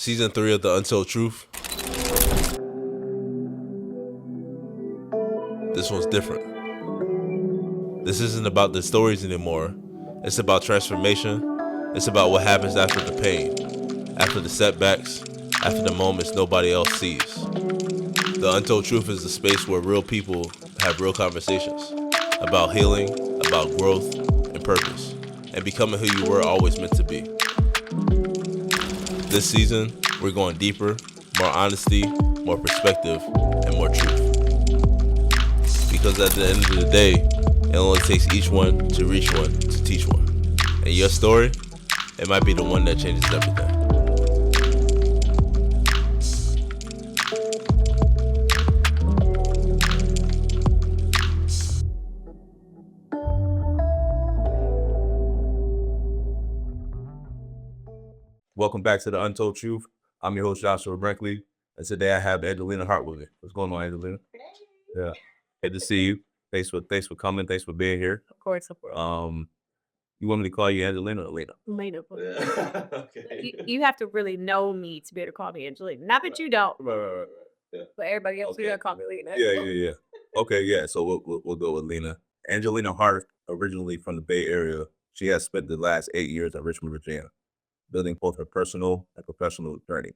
Season 3 of the UnTold Truth. This one's different. This isn't about the stories anymore. It's about transformation. It's about what happens after the pain, after the setbacks, after the moments nobody else sees. The UnTold Truth is the space where real people have real conversations about healing, about growth and purpose, and becoming who you were always meant to be. This season, we're going deeper, more honesty, more perspective, and more truth. Because at the end of the day, it only takes each one to reach one to teach one. And your story, it might be the one that changes everything. Welcome back to the UnTold Truth. I'm your host, Joshua Brinkley, and today I have Angelina Hart with me. What's going on, Angelina? Yeah, good to see you. Thanks for coming. Thanks for being here. Of course. You want me to call you Angelina or Lena? Lena. Yeah. Okay. You have to really know me to be able to call me Angelina. Not that you don't, Right. Yeah. but everybody else Okay. you gotta call me Lena. Yeah. Okay, yeah. So we'll go with Lena. Angelina Hart, originally from the Bay Area, she has spent the last 8 years in Richmond, Virginia, building both her personal and professional journey.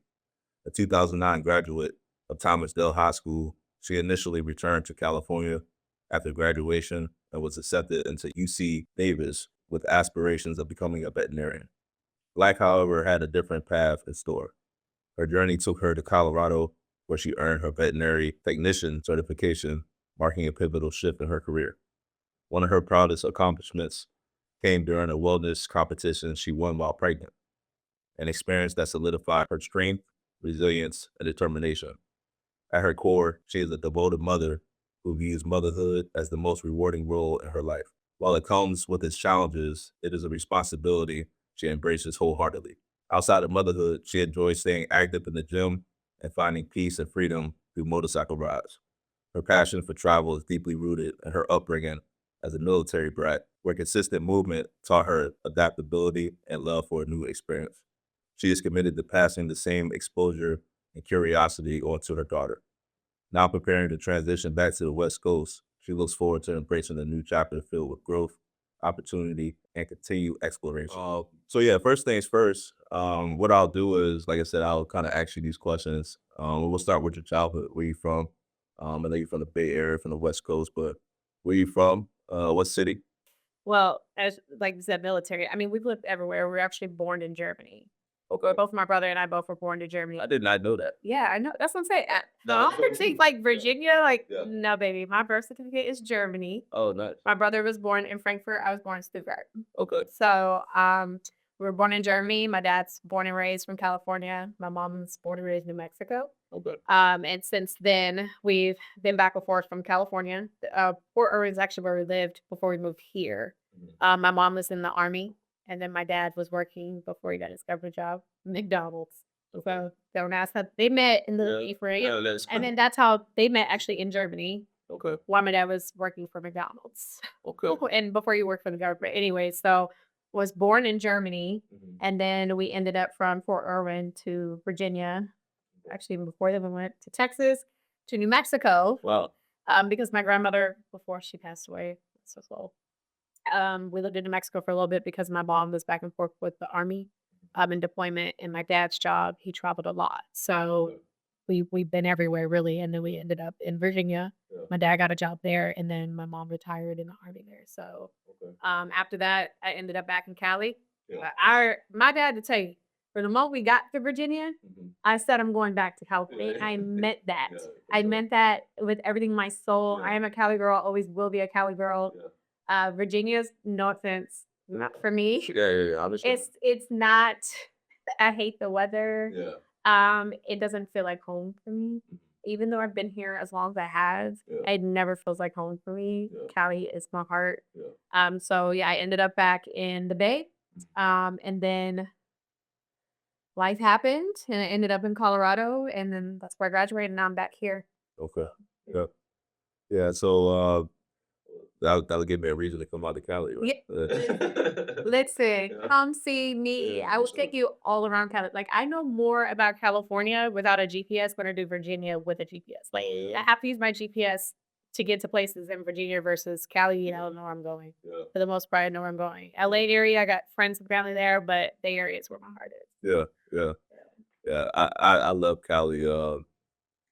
A 2009 graduate of Thomas Dale High School, she initially returned to California after graduation and was accepted into UC Davis with aspirations of becoming a veterinarian. Life, however, had a different path in store. Her journey took her to Colorado, where she earned her veterinary technician certification, marking a pivotal shift in her career. One of her proudest accomplishments came during a wellness competition she won while pregnant, an experience that solidified her strength, resilience, and determination. At her core, she is a devoted mother who views motherhood as the most rewarding role in her life. While it comes with its challenges, it is a responsibility she embraces wholeheartedly. Outside of motherhood, she enjoys staying active in the gym and finding peace and freedom through motorcycle rides. Her passion for travel is deeply rooted in her upbringing as a military brat, where consistent movement taught her adaptability and love for a new experience. She is committed to passing the same exposure and curiosity on to her daughter. Now preparing to transition back to the West Coast, she looks forward to embracing a new chapter filled with growth, opportunity, and continued exploration. So yeah, first things first, what I'll do is, like I said, I'll kind of ask you these questions. We'll start with your childhood. Where you from? I know you're from the Bay Area, from the West Coast, but where you from? What city? Well, as like you said, military. I mean, we've lived everywhere. We were actually born in Germany. Okay. Both my brother and I both were born in Germany. I did not know that. Yeah, I know. That's what I'm saying. No, No, that's what I think like Virginia, like Yeah. no, baby. My birth certificate is Germany. Oh, nice. My brother was born in Frankfurt. I was born in Stuttgart. Okay. So, we were born in Germany. My dad's born and raised from California. My mom's born and raised in New Mexico. Okay. And since then, we've been back and forth from California. Fort Irwin is actually where we lived before we moved here. My mom was in the Army, and then my dad was working before he got his government job, McDonald's. So don't ask how they met in the eighth grade. Yeah, that's And then that's how they met actually in Germany okay. while my dad was working for McDonald's. Okay. And before you worked for the government. Anyway, so was born in Germany, and then we ended up from Fort Irwin to Virginia. Actually, even before that, we went to Texas, to New Mexico. Wow. Because my grandmother, before she passed away, so slow. We lived in New Mexico for a little bit because my mom was back and forth with the Army in deployment, and my dad's job, he traveled a lot. So we've been everywhere really, and then we ended up in Virginia. Yeah. My dad got a job there, and then my mom retired in the Army there. So after that, I ended up back in Cali. Yeah. My dad, to tell you, for the moment we got to Virginia, I said I'm going back to California. Yeah. I meant that. Yeah, I meant that with everything in my soul. Yeah. I am a Cali girl, always will be a Cali girl. Yeah. Virginia's, no offense, not for me. Yeah. It's not. I hate the weather. Yeah. It doesn't feel like home for me. Even though I've been here as long as I have, Yeah. it never feels like home for me. Yeah. Cali is my heart. Yeah. So yeah, I ended up back in the Bay. And then life happened and I ended up in Colorado, and then that's where I graduated, and now I'm back here. Okay. Yeah. Yeah. So that'll give me a reason to come out to Cali. Right? Listen, Yeah. come see me. Yeah, I will for take you all around Cali. Like I know more about California without a GPS than I do Virginia with a GPS. Like I have to use my GPS to get to places in Virginia versus Cali. I don't know where I'm going. Yeah. For the most part, I know where I'm going. LA area, I got friends and family there, but the area is where my heart is. Yeah. I love Cali.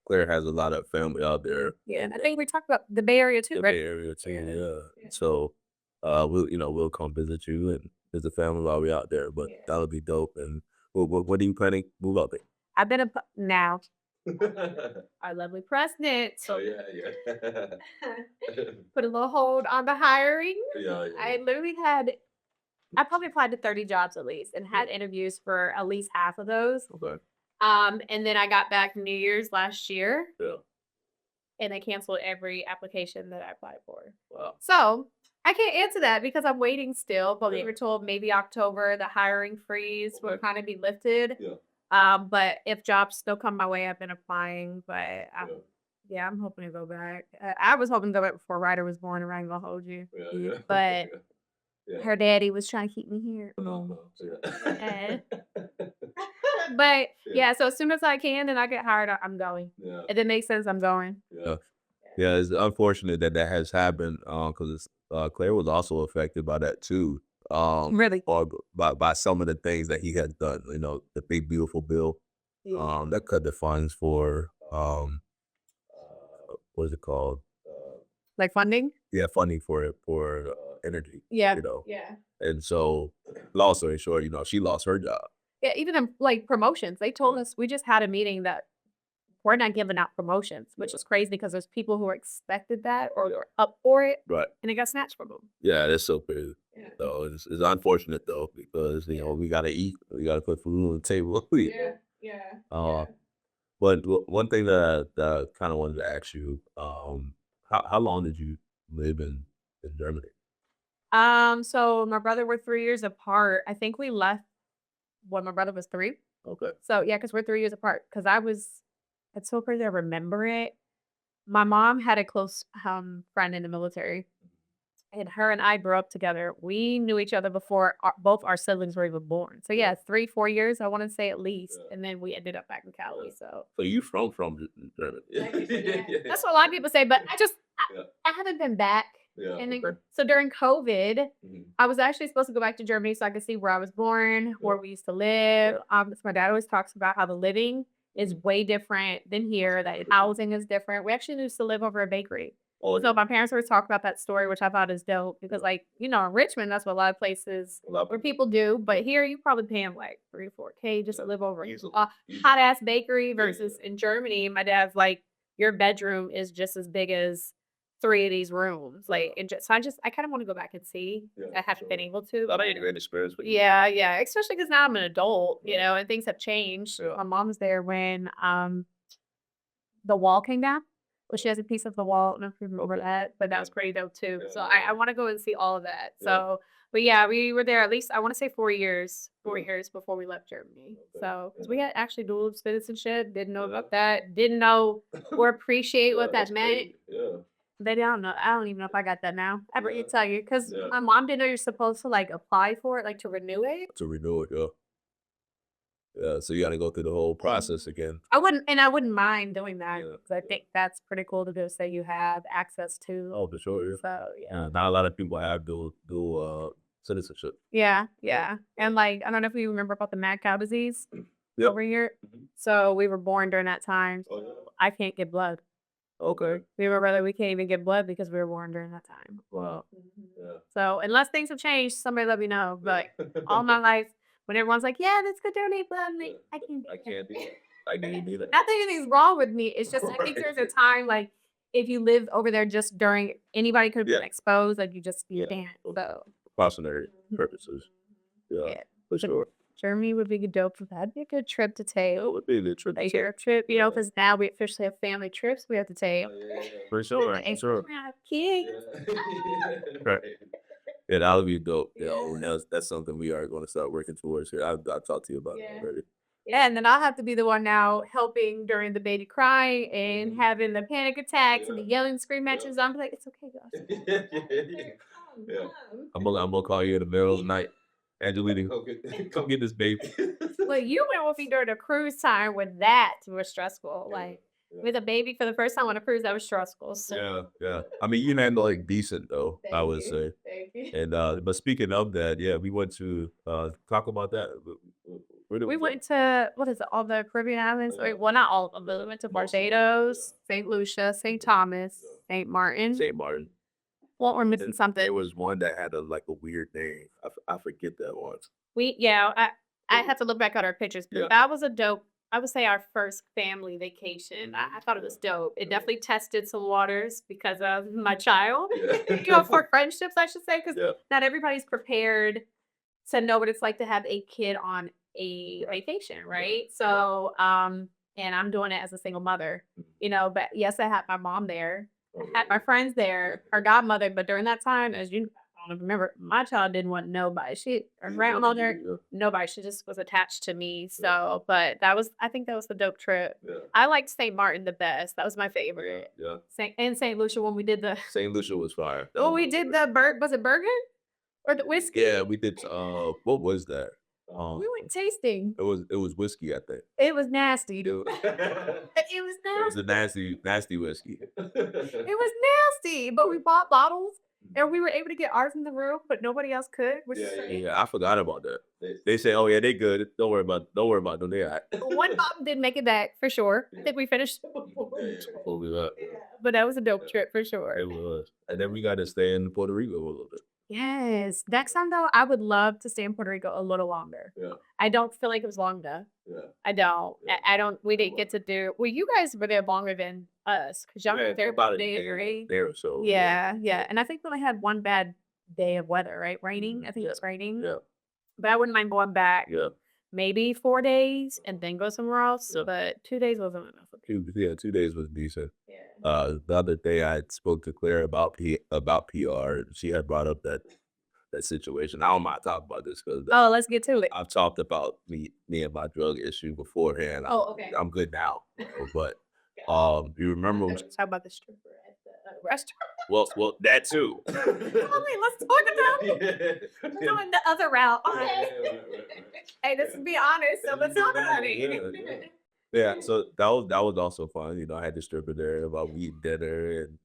Claire has a lot of family out there. Yeah, and I think we talked about the Bay Area too, The right? Bay Area too. Yeah. Yeah. So, we'll come visit you and visit family while we're out there. But Yeah. that'll be dope. And what are you planning to move out there? I've been now. Our lovely president Oh yeah. put a little hold on the hiring. Yeah. I literally I probably applied to 30 jobs at least and had interviews for at least half of those. Okay. And then I got back New Year's last year Yeah. and they canceled every application that I applied for. Wow. So I can't answer that because I'm waiting still, but we Yeah. were told maybe October the hiring freeze will Okay. kind of be lifted. Yeah. But if jobs still come my way, I've been applying. But Yeah. I'm hoping to go back. I was hoping to go back before Ryder was born, and I ain't gonna hold you. Yeah. But Yeah. her daddy was trying to keep me here. Yeah. But Yeah. yeah, so as soon as I can and I get hired, I'm going. Yeah. If it makes sense, I'm going. Yeah. Yeah, it's unfortunate that has happened. Because Claire was also affected by that too. Really? Or by some of the things that he has done. You know, the big beautiful bill. That cut the funds for what is it called? Like funding? Yeah, funding for energy. Yeah. You know, Yeah. and so long story short, she lost her job. Yeah, even in like promotions, they told us we just had a meeting that we're not giving out promotions, which is crazy because there's people who are expected that or are up for it, Right. and it got snatched from them. Yeah, that's so crazy. Yeah. So it's unfortunate though because we gotta eat, we gotta put food on the table. Yeah. But one thing that I kind of wanted to ask you, how long did you live in Germany? So my brother, we're 3 years apart. I think we left when my brother was 3. Okay. So yeah, because we're 3 years apart. Because it's so crazy. I remember it. My mom had a close friend in the military, and her and I grew up together. We knew each other before both our siblings were even born. So yeah, 3, 4 years, I want to say at least, Yeah. and then we ended up back in Cali. So So you from Germany? that's what a lot of people say, but Yeah. I haven't been back. Yeah. And then, Okay. so during COVID, Mhm. I was actually supposed to go back to Germany so I could see where I was born, where we used to live. So my dad always talks about how the living is way different than here, that housing is different. We actually used to live over a bakery. Oh, So my parents always talk about that story, which I thought is dope because, like, in Richmond, that's what a lot of places where people do. But here, you probably pay them like 3 or 4K just to live over Easily. a Easily. hot ass bakery versus in Germany. My dad's like, your bedroom is just as big as 3 of these rooms. Like, so I kind of want to go back and see. Yeah, I haven't been able to. I had a great experience with you. Yeah, especially because now I'm an adult, Yeah. and things have changed. Yeah. My mom's there when the wall came down. Well, she has a piece of the wall. I don't know if you remember that, but that was pretty dope too. Yeah, So yeah. I want to go and see all of that. Yeah. So, but yeah, we were there at least I want to say 4 years, 4 years before we left Germany. Okay. So 'cause we had actually dual citizenship. Didn't know about that. Didn't know or appreciate what that That's meant. crazy. Yeah. They don't know. I don't even know if I got that now. I forget Yeah. to tell you because Yeah. my mom didn't know you're supposed to like apply for it, like to renew it. To renew it, yeah. Yeah, so you got to go through the whole process again. I wouldn't mind doing that Yeah, because I think that's pretty cool to do. Say you have access to. Oh, for sure. Yeah. So yeah. Not a lot of people have dual citizenship. Yeah. And like I don't know if you remember about the mad cow disease Yep. over here. Mhm. So we were born during that time. Oh, yeah. I can't get blood. Okay. We were brother, we can't even get blood because we were born during that time. Wow. Yeah. So unless things have changed, somebody let me know. But all my life, when everyone's like, "Yeah, let's go donate blood," I'm like, I can't. I can't do that. I can't do that. Not that anything's wrong with me. It's just I think there's a time like if you live over there just during anybody could have been Yeah. exposed, like you Yeah. can't. So Precautionary purposes. Yeah, yeah. for sure. Germany would be a dope. That'd be a good trip to take. That would be the trip. A Europe trip, because now we officially have family trips we have to take. Oh, yeah. For sure. And Sure. we have kids. Yeah. Right. Yeah, that would be dope. Yeah. And that's something we are going to start working towards here. I've talked to you about it Yeah. already. Yeah, and then I'll have to be the one now helping during the baby crying and having the panic attacks and the yelling, scream matches. I'm like, it's okay, guys. Yeah. I'm gonna call you in the middle of the night. Angelina, come get this baby. Well, you went with me during the cruise time when that was stressful. Yeah, Like yeah. with a baby for the first time on a cruise, that was stressful. So Yeah. I mean, you handle like decent though, I Thank would you. say. Thank you. And but speaking of that, yeah, we went to talk about that. Where did We go? went to what is it? All the Caribbean islands? Yeah. Well, not all of them, but we went to Most of them, Barbados, St. Lucia, St. Thomas, St. Martin. St. Martin. Well, we're missing something. There was one that had like a weird name. I forget that one. I have to look back at our pictures, but Yeah. that was a dope. I would say our first family vacation. I thought it was dope. It definitely tested some waters because of my child. For friendships, I should say, because Yeah. not everybody's prepared to know what it's like to have a kid on a vacation, right? So, and I'm doing it as a single mother, but yes, I had my mom there, I had my friends there, her godmother, but during that time, as you I don't remember, my child didn't want nobody. Her grandmother, nobody. She just was attached to me. So, but I think that was the dope trip. Yeah. I liked St. Martin the best. That was my favorite. Yeah. St. Lucia when we did the, St. Lucia was fire. we did the was it Bergen or the whiskey? Yeah, we did. What was that? We went tasting. It was whiskey, I think. It was nasty, It dude. was, It was it was nasty. a nasty whiskey. It was nasty, but we bought bottles and we were able to get ours in the room, but nobody else could. Which is Yeah, strange. Yeah, I forgot about that. They say, "Oh yeah, they good. Don't worry about them. They all right." One bottle didn't make it back for sure. I think we finished, Hold it up. but that was a dope trip for sure. It was, and then we got to stay in Puerto Rico a little bit. Yes. Next time though, I would love to stay in Puerto Rico a little longer. Yeah. I don't feel like it was long enough. Yeah. I don't. Yeah. I don't. We didn't get to do. Well, you guys were there longer than us because y'all were there about a day, right? day or so. Yeah, and I think we only had one bad day of weather, right? Raining. I think it was raining. Yeah. But I wouldn't mind going back. Yeah. Maybe 4 days and then go somewhere else. Yeah. But 2 days wasn't enough. 2 days was decent. Yeah. The other day I spoke to Claire about PR. And she had brought up that situation. I don't mind talking about this because Oh, let's get to it. I've talked about me and my drug issue beforehand. Oh, okay. I'm good now. But you remember when, Talk about the stripper at the restaurant. well that too. Let's talk about it. We're doing the other route. Okay. Hey, let's be honest. So let's talk about it. Yeah, so that was also fun. I had the stripper there about we eat dinner, and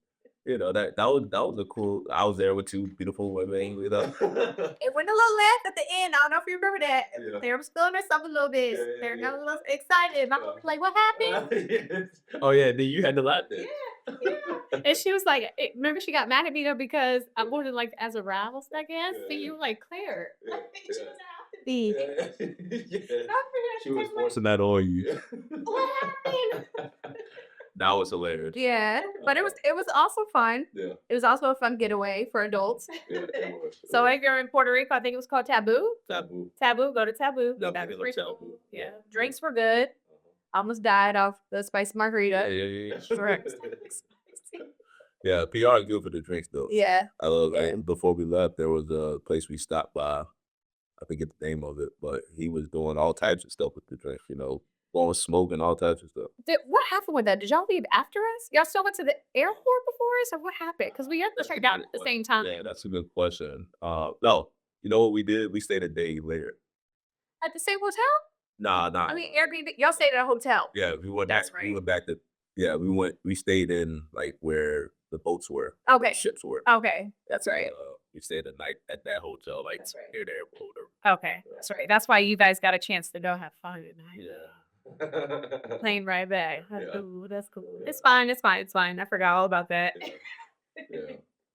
that was a cool. I was there with two beautiful women. It went a little left at the end. I don't know if you remember that. Yeah. They were spilling herself a little bit. Yeah, They yeah. got a little excited. My mom was like, what happened? Oh yeah, then you had to laugh there. Yeah. And she was like, remember she got mad at me though because I wasn't like as aroused, I guess. Yeah, And you were like, Claire. Yeah, She yeah. doesn't have to be. Yeah. She was forcing that on you. What happened? That was hilarious. Yeah, but it was also fun. Yeah. It was also a fun getaway for adults. Yeah, it was. So if you're in Puerto Rico, I think it was called Taboo. Taboo. Taboo, go to Taboo. Yeah, That's go to pretty Taboo. cool. Yeah, drinks were good. Almost died off the spicy margarita. Yeah. Correct. Yeah, PR is good for the drinks though. Yeah. I love Yeah. it. Before we left, there was a place we stopped by. I forget the name of it, but he was doing all types of stuff with the drinks, blowing smoke and all types of stuff. What happened with that? Did y'all leave after us? Y'all still went to the airport before us, or what happened? Because we had to check out at the same time. Yeah, that's a good question. No, you know what we did? We stayed a day later. At the same hotel? Nah. I mean, Airbnb. Y'all stayed at a hotel. Yeah, we went That's back. We right. went back to. Yeah, we stayed in like where the boats were, Okay. ships were. Okay, that's right. We stayed the night at that hotel, like That's right. near the airport. Okay, that's right. That's why you guys got a chance to go have fun tonight. Yeah. Plane ride back. That's Yeah. cool. That's cool. Yeah. It's fine. It's fine. It's fine. I forgot all about that. Yeah.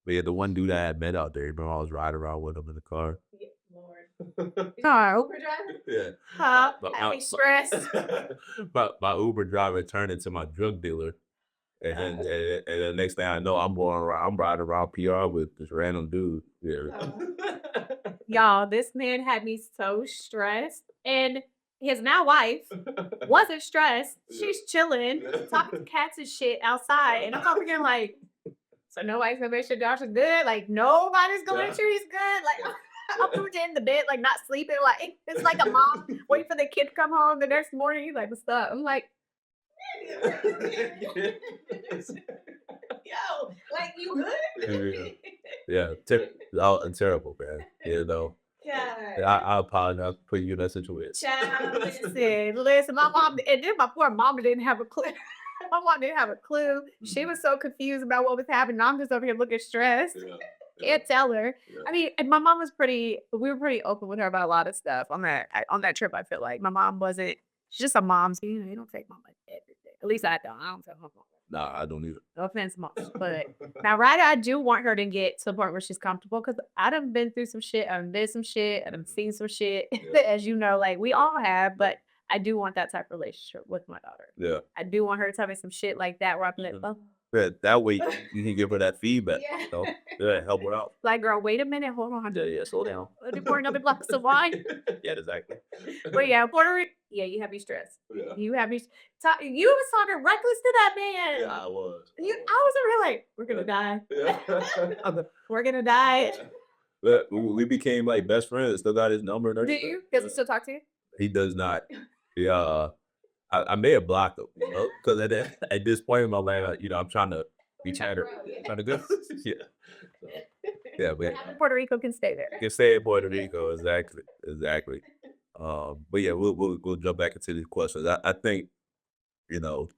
But yeah, the one dude I had met out there, I was riding around with him in the car. No. Yeah. Huh? But I my- be stressed. my Uber driver turned into my drug dealer. And the next thing I know, I'm riding around PR with this random dude. Yeah. Y'all, this man had me so stressed. And his now wife wasn't stressed. She's chilling, talking to cats and shit outside. And I'm over here like, so nobody's gonna make sure Josh is good? Like, nobody's gonna make sure he's good? Like, I'm in the bed, like not sleeping. Like it's like a mom waiting for the kid to come home the next morning. He's like, "What's up?" I'm like, Yo, like you good? Yeah, terrible, man. You know, God. I apologize for putting you in that situation. Child, listen, my mom, and then my poor mama didn't have a clue. My mom didn't have a clue. She was so confused about what was happening. I'm just over here looking stressed. Yeah. Can't tell her. Yeah. I mean, and my mom was we were pretty open with her about a lot of stuff on that trip. I feel like my mom wasn't. She's just a mom. So, you don't take mama everything. At least I don't. I don't tell my mom. Nah, I don't either. No offense, mom. But now, Ryder, I do want her to get to the point where she's comfortable because I done been through some shit. I've did some shit. I've seen some shit. Yeah. As you know, like we all have. But I do want that type of relationship with my daughter. Yeah. I do want her to tell me some shit like that where I'm like, oh, Yeah, that way you can give her that feedback. Yeah. You know? Yeah, help her out. like, girl, wait a minute. Hold on. Yeah, slow down. Let me pour another glass of wine. Yeah, exactly. But yeah, Puerto Rico. Yeah, you have me stressed. Yeah. You have me. You was talking reckless to that man. Yeah, I was. I was over here like, we're gonna die. Yeah. We're gonna die. But we became like best friends. Still got his number and Do everything. you? Does he still talk to you? He does not. Yeah. I may have blocked him, because at this point in my life, I'm trying to be chatter, trying to go. Yeah. So, yeah, but Puerto Rico can stay there. you can stay in Puerto Rico, exactly. But yeah, we'll jump back into these questions. I think,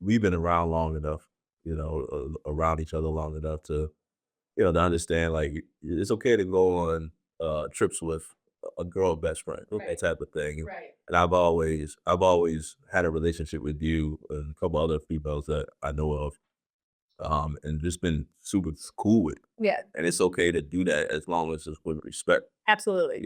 we've been around long enough, around each other long enough to to understand like it's okay to go on trips with a girl best friend, that Right. type of thing. Right. And I've always had a relationship with you and a couple other females that I know of, and just been super cool with. Yeah, And it's okay to do that as long as it's with respect. absolutely.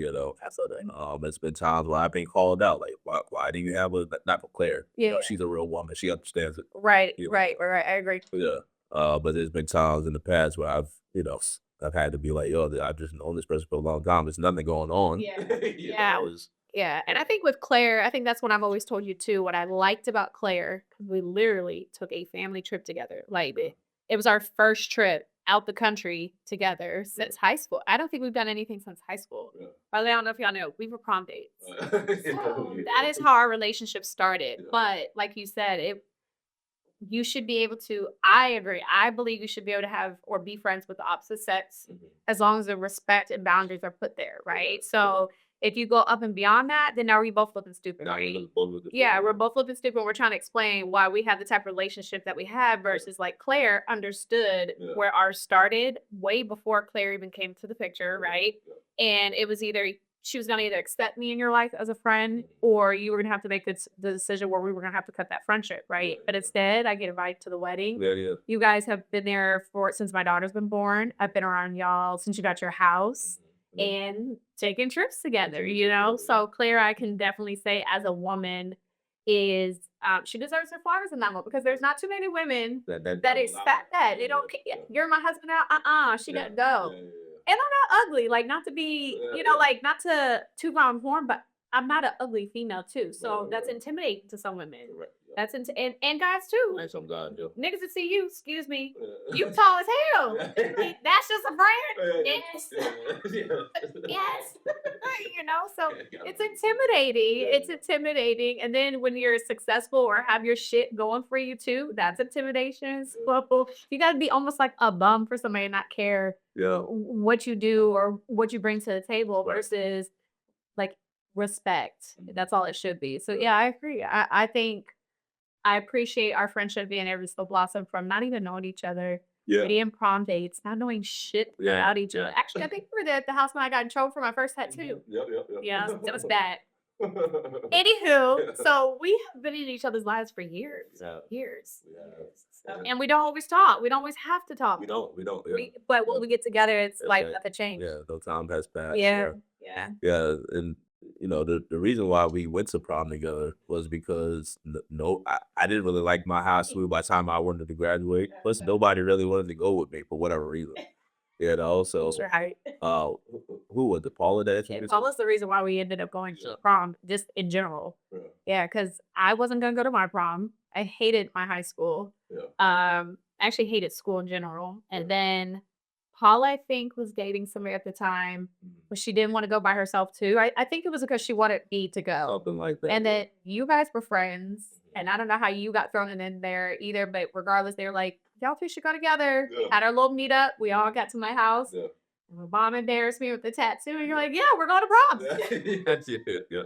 Absolutely. There's been times where I've been called out, like, why do you have not for Claire? Yeah. She's a real woman. She understands it. Right, Yeah. right. I agree. Yeah. But there's been times in the past where I've had to be like, yo, I've just known this person for a long time. There's nothing going on. Yeah. Yeah. Yeah, and I think with Claire, I think that's what I've always told you too. What I liked about Claire, because we literally took a family trip together. Like it was our first trip out the country together since high school. I don't think we've done anything since high school. Yeah. Probably, I don't know if y'all know, we were prom dates. So, That is how our relationship started. Yeah. But like you said, you should be able to. I agree. I believe you should be able to have or be friends with the opposite sex as long as the respect and boundaries are put there, right? So if you go up and beyond that, then now we both looking stupid, right? Yeah, we're both looking stupid. We're trying to explain why we have the type of relationship that we have versus like Claire understood Yeah. where ours started way before Claire even came to the picture, right? And it was either she was going to either accept me in your life as a friend or you were going to have to make the decision where we were going to have to cut that friendship, right? But instead, I get invited to the wedding. Yeah. You guys have been there since my daughter's been born. I've been around y'all since you got your house and taking trips together, So Claire, I can definitely say as a woman is she deserves her flowers in that moment because there's not too many women that expect that. They don't you're my husband now. She gotta go. And I'm not ugly, like not to be, like not to toot my own horn, but I'm not an ugly female too. So that's intimidating to some women. That's and guys too. And some guys do. Niggas that see you, excuse me, you tall as hell. Like, that's just a friend. Yes. Yes. So it's intimidating. It's intimidating. And then when you're successful or have your shit going for you too, that's intimidation. So you got to be almost like a bum for somebody to not care Yeah. what you do or what you bring to the table Right. versus like respect. That's all it should be. So yeah, I agree. I think I appreciate our friendship being able to still blossom from not even knowing each other. Yeah. Being prom dates, not knowing shit Yeah, about each other. yeah. Actually, I think we were at the house when I got in trouble for my first tattoo. Yep. Yeah, that was bad. Anywho, so we have been in each other's lives for years. Yeah. Years. Yeah. And we don't always talk. We don't always have to talk. We don't. Yeah. But when we get together, it's like Okay. nothing changed. Yeah, no time has passed. Yeah. Yeah, and the reason why we went to prom together was because I didn't really like my high school by the time I wanted to graduate. Plus, nobody really wanted to go with me for whatever reason. So Sure, right. who was it? Paula that And introduced Paula's the reason why we ended up going to prom, just in general. Yeah, because I wasn't gonna go to my prom. I hated my high school. Yeah. I actually hated school in general. And then Paula, I think, was dating somebody at the time, but she didn't want to go by herself too. I think it was because she wanted me to go. Something like that. And yeah. then you guys were friends, and I don't know how you got thrown in there either, but regardless, they were like, y'all two should go together. Yeah. Had our little meetup. We all got to my house. Yeah. My mom embarrassed me with the tattoo, and you're like, yeah, we're going to prom. That's it. Yeah.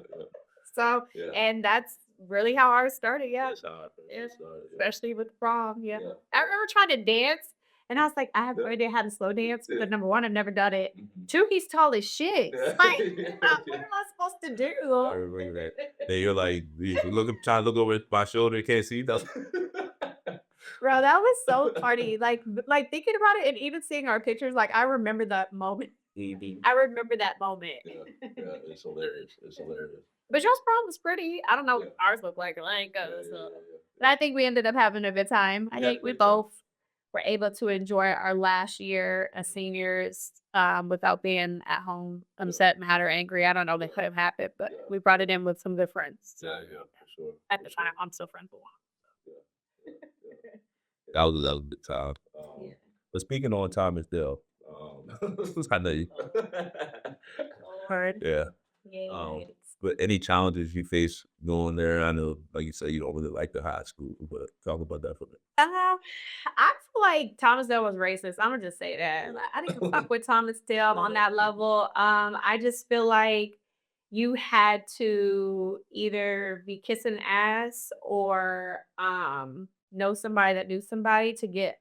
So, Yeah. and that's really how ours started. Yeah. That's how Yeah. started, yeah. Especially with prom. Yeah. Yeah. I remember trying to dance, and I was like, I have no Yeah. idea how to slow dance. Yeah. But number one, I've never done it. Mhm. Two, he's tall as shit. Yeah. Like, Yeah. what am I supposed to I do? remember that. Then you're like, trying to look over my shoulder, you can't see. That's Bro, that was so funny. Like thinking about it and even seeing our pictures, like I remember that moment. I remember that moment. yeah, it's hilarious. It's hilarious. But y'all's prom was pretty. I don't know Yeah. what ours looked like. I ain't go. Yeah, So. yeah. But I think we ended up having a good time. I Yeah, think we good time. both were able to enjoy our last year as seniors without being at home upset, mad, or angry. I don't know that could have happened, but Yeah. we brought it in with some good friends. So Yeah, for sure. at for the sure. time, I'm still friends with one. That was a good time. Yeah. But speaking on time is still, I know you. Heard. Yeah. Yeah. But any challenges you face going there? I know, like you say, you don't really like the high school, but talk about that for me. I feel like Thomasdale was racist. I'm gonna just say that. Like, I didn't fuck with Thomasdale on that level. I just feel like you had to either be kissing ass or know somebody that knew somebody to get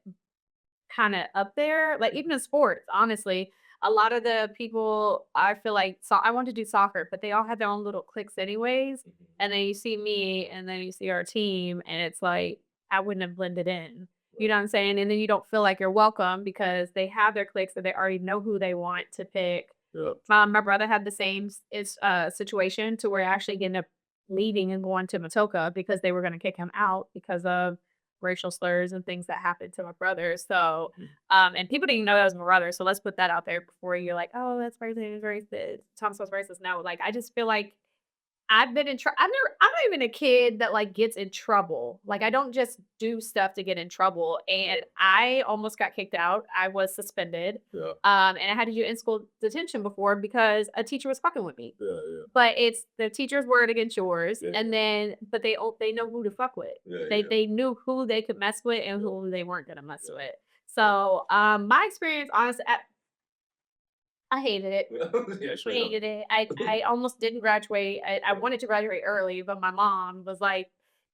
kind of up there. Like even in sports, honestly, a lot of the people I feel like I want to do soccer, but they all have their own little cliques anyways. And then you see me, and then you see our team, and it's like I wouldn't have blended in. You know what I'm saying? And then you don't feel like you're welcome because they have their cliques, so they already know who they want to pick. Yeah. My brother had the same situation to where actually ended up leaving and going to Matoka because they were going to kick him out because of racial slurs and things that happened to my brother. So, and people didn't even know that was my brother. So let's put that out there before you're like, oh, that's racist, racist. Thomas was racist. No, like I just feel like I've been in trouble. I'm not even a kid that like gets in trouble. Like I don't just do stuff to get in trouble. And I almost got kicked out. I was suspended. Yeah. And I had to do in-school detention before because a teacher was fucking with me. Yeah. But it's the teacher's word against yours, Yeah. and then but they know who to fuck with. Yeah. They knew who they could mess with and who they weren't gonna mess Yeah. with. So my experience, honestly, I hated it. Yeah, straight up. Hated it. I almost didn't graduate. I wanted to graduate early, but my mom was like,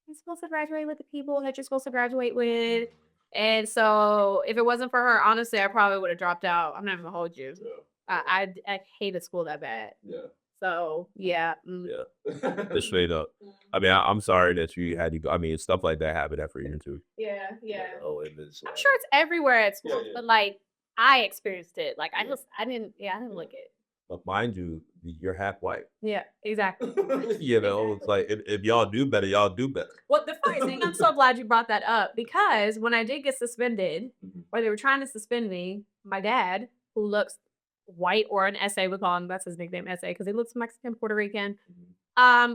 "You're supposed to graduate with the people that you're supposed to graduate with." And so if it wasn't for her, honestly, I probably would have dropped out. I'm not gonna hold you. Yeah. I hated school that bad. Yeah. So yeah. Just straight up. I mean, I'm sorry that you had to go. I mean, stuff like that happened after year two. Yeah. Oh, and it's I'm sure it's everywhere at school, Yeah. but like I experienced it. Like I didn't like it. But mind you, you're half white. Yeah, exactly. You know, it's like if y'all do better, y'all do better. Well, the funny thing, I'm so glad you brought that up because when I did get suspended, Mhm. or they were trying to suspend me, my dad, who looks white or an SA, we call him, that's his nickname, SA, because he looks Mexican, Puerto Rican.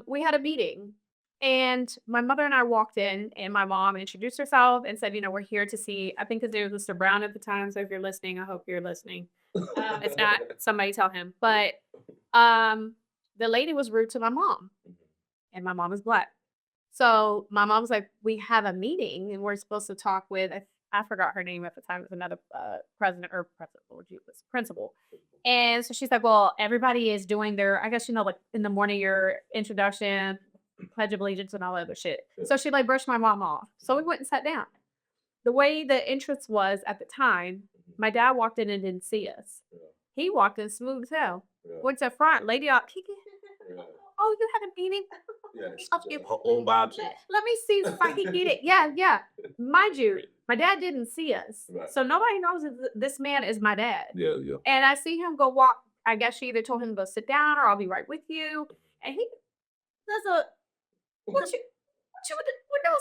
We had a meeting. And my mother and I walked in, and my mom introduced herself and said, we're here to see, I think his name was Mr. Brown at the time. So if you're listening, I hope you're listening. It's not, somebody tell him. But the lady was rude to my mom, and my mom is Black. So my mom was like, we have a meeting, and we're supposed to talk with, I forgot her name at the time. It was another principal. And so she's like, well, everybody is doing their, I guess, like in the morning, your introduction, Pledge of Allegiance, and all that other shit. Yeah. So she like brushed my mom off. So we went and sat down. The way the entrance was at the time, my dad walked in and didn't see us. Yeah. He walked in smooth as hell. Yeah. Went to the front, lady up. Yeah. Oh, you had a meeting? Yeah, Okay. own vibes. Let me see if I can get it. Yeah. Mind you, my dad didn't see us. Right. So nobody knows that this man is my dad. Yeah. And I see him go walk. I guess she either told him to go sit down or I'll be right with you. And he does what you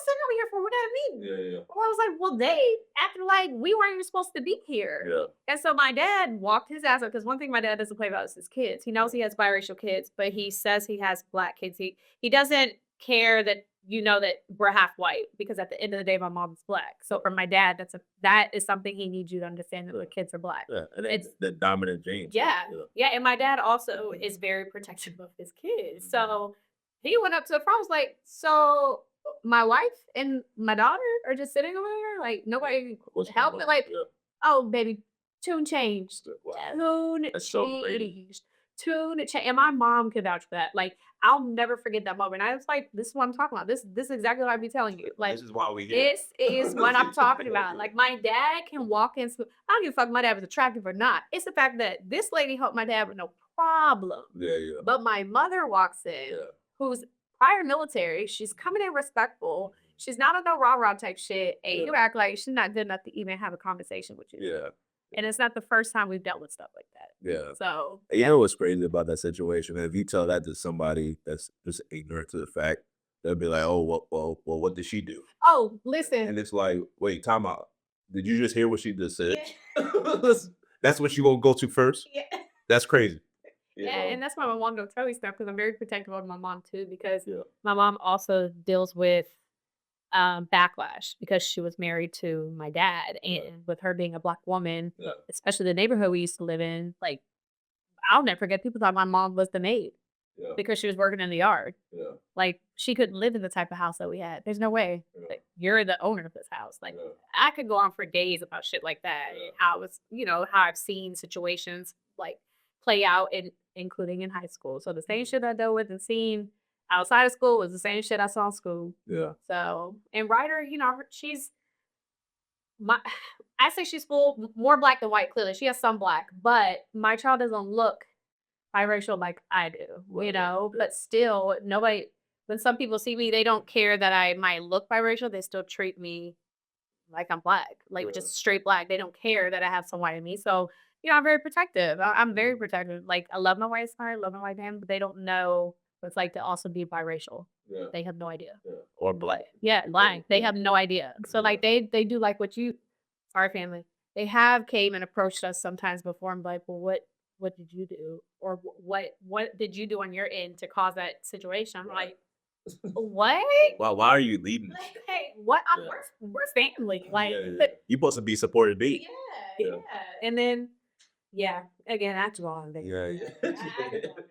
sitting over here for? What that mean? Yeah. Well, I was like, well, they acted like we weren't even supposed to be here. Yeah. And so my dad walked his ass up because one thing my dad doesn't play about is his kids. He knows he has biracial kids, but he says he has Black kids. He doesn't care that you know that we're half white because at the end of the day, my mom's black. So for my dad, that is something he needs you to understand that the kids are black. Yeah, and It's- it's the dominant genes. Yeah. Yeah. And my dad also is very protective of his kids. So he went up to the front, was like, so my wife and my daughter are just sitting over there, like nobody What's help going me, on? like, Yeah. oh baby, tune changed. Wow. Tune That's so crazy. changed. Tune changed. And my mom could vouch for that. Like, I'll never forget that moment. I was like, this is what I'm talking about. This is exactly what I be telling you. Like, This is why we here. this is what I'm talking about. Like, my dad can walk in. I don't give a fuck if my dad was attractive or not. It's the fact that this lady helped my dad with no problem. Yeah, yeah. But my mother walks in, Yeah. who's prior military. She's coming in respectful. She's not a no rah-rah type shit. And Yeah. you act like she's not good enough to even have a conversation with you. Yeah. And it's not the first time we've dealt with stuff like that. Yeah. So You know what's crazy about that situation? If you tell that to somebody that's just ignorant to the fact, they'll be like, "Oh, well, what did she do?" oh, listen. And it's like, wait, time out. Did you just hear what she just said? Yeah. That's what you gonna go to first? Yeah. That's crazy. You Yeah, know? and that's why my mom don't tell me stuff because I'm very protective of my mom too, because Yeah. my mom also deals with backlash because she was married to my dad, and with her being a black woman, Yeah. especially the neighborhood we used to live in, like I'll never forget people thought my mom was the maid Yeah. because she was working in the yard. Yeah. Like she couldn't live in the type of house that we had. There's no way. Yeah. Like, you're the owner of this house. Like Yeah. I could go on for days about shit like that. Yeah. And how it's, how I've seen situations like play out including in high school. So the same shit I dealt with and seen outside of school was the same shit I saw in school. Yeah. So and Ryder, she's I say she's more black than white, clearly. She has some black, but my child doesn't look biracial like I do, Right. but still nobody, when some people see me, they don't care that I might look biracial. They still treat me like I'm black, like Yeah. just straight black. They don't care that I have some white in me. So, I'm very protective. I'm very protective. Like I love my white side, I love my white man, but they don't know what it's like to also be biracial. Yeah. They have no idea. Yeah. Or black. Yeah, lying. They have no idea. So like they do like our family. They have came and approached us sometimes before. I'm like, well, what did you do? Or what did you do on your end to cause that situation? I'm like, what? Why are you leading? Like, hey, what? Yeah. We're family. Like, You supposed to be supported me. Yeah. Yeah. and then, again, that's wrong. Yeah.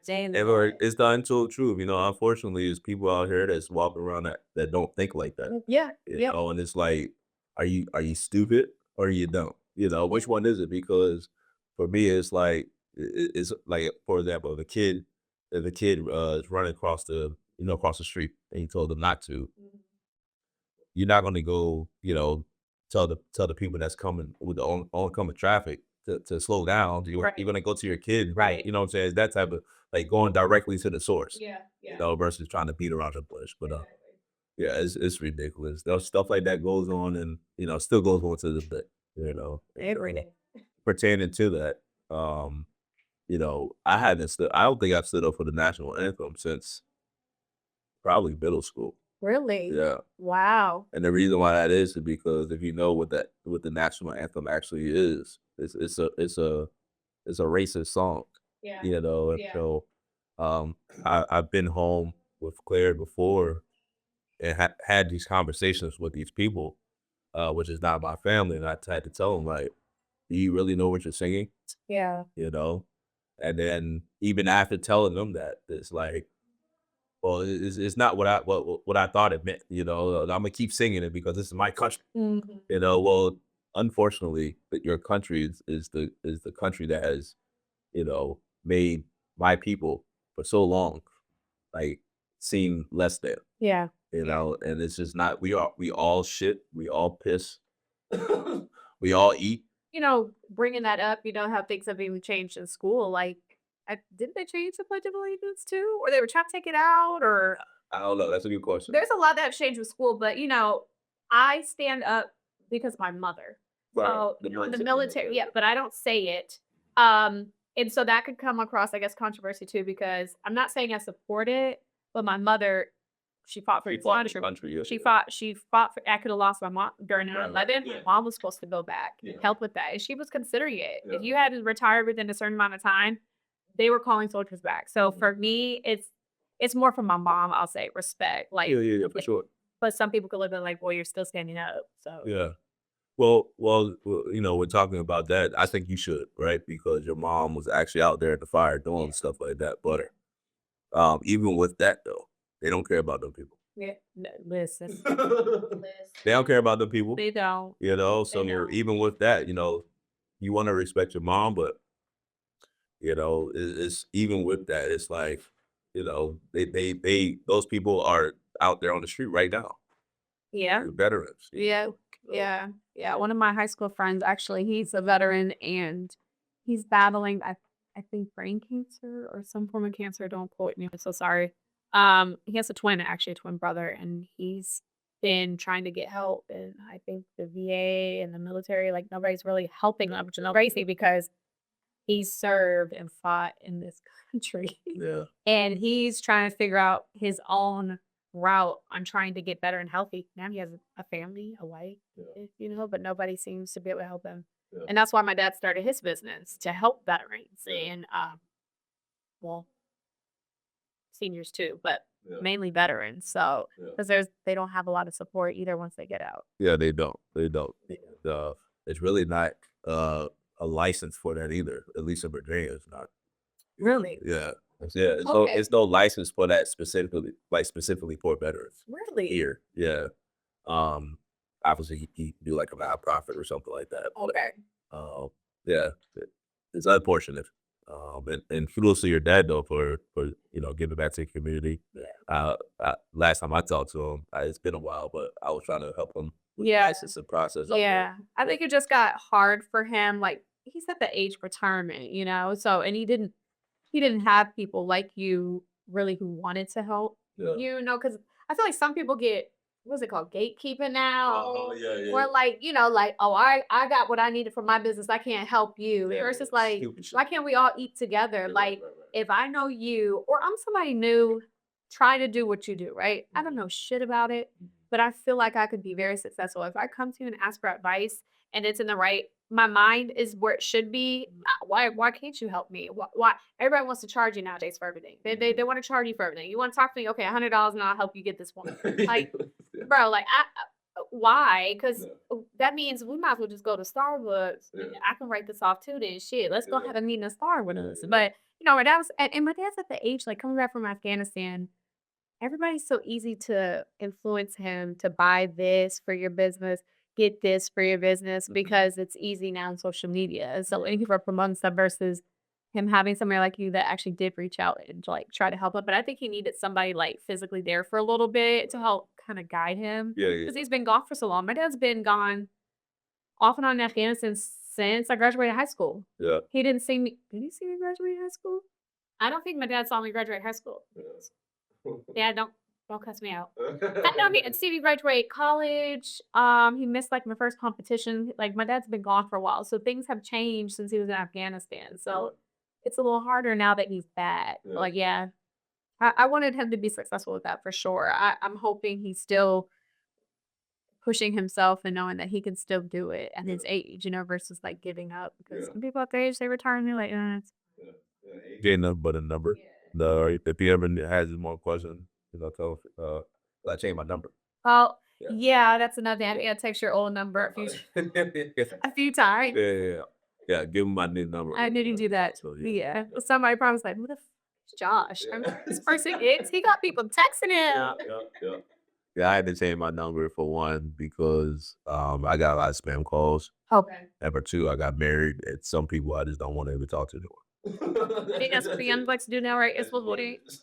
Saying And or it's the untold truth. Unfortunately, there's people out here that's walking around that don't think like that. yeah, You yeah. know, and it's like, are you stupid or you don't? Which one is it? Because for me, it's like it's like, for example, if the kid is running across the street and you told them not to, you're not going to go tell the people that's coming with the oncoming traffic to slow down. You're Right. going to go to your kid, Right. You know what I'm saying? It's that type of like going directly to the source, Yeah, versus trying to beat around the bush. But yeah, it's ridiculous. There's stuff like that goes on, and still goes on to this day. every day. Pertaining to that, I don't think I've stood up for the national anthem since probably middle school. Really? Yeah. Wow. And the reason why that is because if you know what the national anthem actually is, it's a racist song. Yeah. And Yeah. so I've been home with Claire before and had these conversations with these people, which is not my family, and I had to tell them, like, do you really know what you're singing? Yeah. And then even after telling them that, it's like, well, it's not what I thought it meant. I'm gonna keep singing it because this is my country. Mhm. Well, unfortunately, that your country is the country that has made my people for so long like seem less than. Yeah. And it's just not. We all shit. We all piss. We all eat. Bringing that up, how things have even changed in school. Like, didn't they change the Pledge of Allegiance too? Or they were trying to take it out? Or I don't know. That's a good question. there's a lot that have changed with school, but I stand up because my mother. So the military, yeah, but I don't say it. And so that could come across, I guess, controversy too, because I'm not saying I support it, but my mother, she fought for She the fought country. the country. Yeah. She fought for. I could have lost my mom during 9/11. Yeah. My mom was supposed to go back, Yeah. help with that, and she was considering it. Yeah. If you had to retire within a certain amount of time, they were calling soldiers back. So for me, it's more from my mom, I'll say respect. Like, Yeah, for sure. but some people could look at it like, well, you're still standing up. So Yeah. Well, we're talking about that. I think you should, right? Because your mom was actually out there in the fire doing stuff like that. But even with that though, they don't care about them people. yeah, listen, They don't care about the people. they don't. So don't. even with that, you want to respect your mom, but it's even with that, it's like, they those people are out there on the street right now. Yeah. They're veterans. Yeah, yeah, yeah. One of my high school friends, actually, he's a veteran and he's battling, I think, brain cancer or some form of cancer. Don't quote me. I'm so sorry. He has a twin, actually, a twin brother, and he's been trying to get help. And I think the VA and the military, like nobody's really helping him, which is crazy because he served and fought in this country. Yeah. And he's trying to figure out his own route on trying to get better and healthy. Now he has a family, a wife, but nobody seems to be able to help him. Yeah. And that's why my dad started his business to help veterans and, well, seniors too, but mainly veterans. So, because they don't have a lot of support either once they get out. Yeah, they don't. It's really not a license for that either. At least in Virginia, it's not. Really? Yeah. Okay. It's no license for that specifically for veterans Really? here. Yeah. Obviously you do like a nonprofit or something like that. Okay. Yeah, it's unfortunate. And kudos to your dad though for giving back to the community. Yeah. Last time I talked to him, it's been a while, but I was trying to help him with the Yeah. license and process. Yeah. I think it just got hard for him. Like he's at the age of retirement, so, and he didn't have people like you really who wanted to help, Yeah. because I feel like some people get, what's it called, gatekeeping now, Oh, yeah. or like, like, oh, I got what I needed for my business, I can't help you. Yeah, Versus like, stupid shit. why can't we all eat together? Yeah, Like, right. if I know you or I'm somebody new, try to do what you do, right? I don't know shit about it, but I feel like I could be very successful if I come to you and ask for advice and it's in the right. My mind is where it should be. Why can't you help me? Why everybody wants to charge you nowadays for everything? They want to charge you for everything. You want to talk to me? Okay, $100 and I'll help you get this one. Like, bro, like why? Because that means we might as well just go to Starbucks. Yeah. And I can write this off too. Then shit, let's go Yeah. have a meeting at Star with us. Yeah. But my dad was, and my dad's at the age like coming back from Afghanistan. Everybody's so easy to influence him to buy this for your business, get this for your business because it's easy now on social media. So thank you for promoting stuff versus him having somebody like you that actually did reach out and like try to help him. But I think he needed somebody like physically there for a little bit to help kind of guide him Yeah. because he's been gone for so long. My dad's been gone off and on in Afghanistan since I graduated high school. Yeah. He didn't see me. Did he see me graduate high school? I don't think my dad saw me graduate high school. Yeah, don't cuss me out. I know he see me graduate college. He missed like my first competition. Like my dad's been gone for a while, so things have changed since he was in Afghanistan. So it's a little harder now that he's back. Yeah. Like, yeah, I wanted him to be successful with that for sure. I'm hoping he's still pushing himself and knowing that he can still do it at his age, versus like giving up. Because some people at their age they retire and they're like, it's Getting nothing but a number. If he ever has more questions, tell him, I changed my number. oh Yeah. yeah, that's another thing. I gotta text your old number a few times. Yeah, give him my new number. I didn't do that. So, Yeah. Somebody probably was like, who the f is Josh? I mean, this person is. He got people texting him. Yeah, I had to change my number for one because I got a lot of spam calls. Okay. And for two, I got married, and some people I just don't want to even talk to anymore. I think that's what the young blacks do now, right? It's what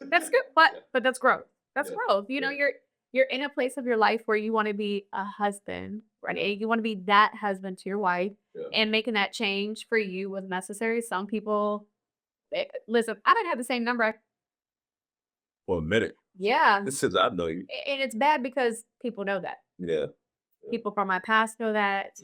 that's good, but that's growth. That's growth. You're in a place of your life where you want to be a husband, right? You want to be that husband to your wife, and making that change for you was necessary. Some people, listen, I didn't have the same number. For a minute. Yeah, Since I know you. and it's bad because people know that. Yeah. People from my past know that.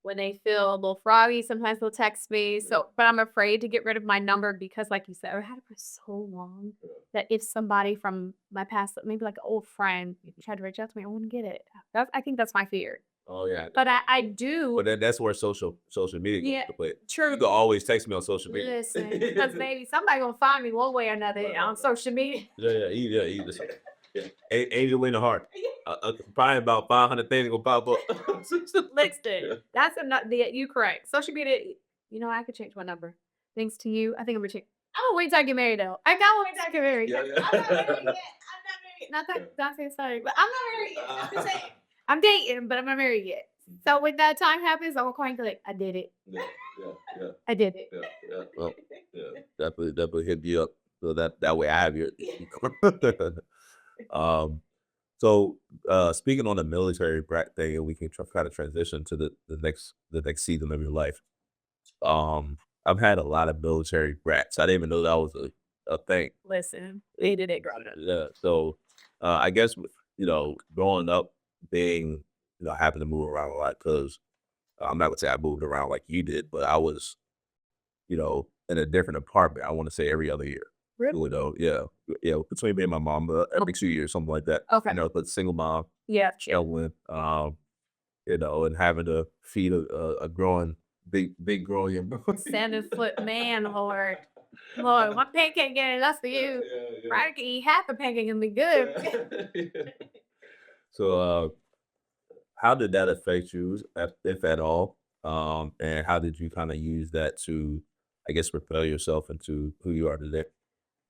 When they feel a little froggy, sometimes they'll text me. So, but I'm afraid to get rid of my number because, like you said, I had it for so long that if somebody from my past, maybe like an old friend, tried to reach out to me, I wouldn't get it. I think that's my fear. Oh yeah. But I do. But that's where social media Yeah, comes to play. true. You can always text me on social media. Listen, because maybe somebody gonna find me one way or another on social media. Yeah. Angelina Hart. Probably about 500 things gonna pop up. Listen, that's enough. You correct. Social media. You know, I could change my number. Thanks to you, I think I'm gonna change. I'm gonna wait till I get married though. I gotta wait till I get married. Yeah, I'm not married yet. Not that saying sorry, but I'm not married yet. I'm just saying. I'm dating, but I'm not married yet. So when that time happens, I'm gonna be like, I did it. Yeah. I did it. Well, definitely hit me up so that way I have your. So speaking on the military brat thing, and we can kind of transition to the next season of your life. I've had a lot of military brats. I didn't even know that was a thing. Listen, we did it growing up. Yeah. So I guess growing up, being having to move around a lot because I'm not gonna say I moved around like you did, but I was in a different apartment. I want to say every other year. Really? Yeah, between me and my mom, every 2 years, something like that. Okay. But single mom, Yeah, chill. Elwin, and having to feed a growing, big growing. 7-foot man, Lord. Lord, one pancake ain't enough for you. I can eat half a pancake and be good. So, how did that affect you, if at all? And how did you kind of use that to, I guess, propel yourself into who you are today?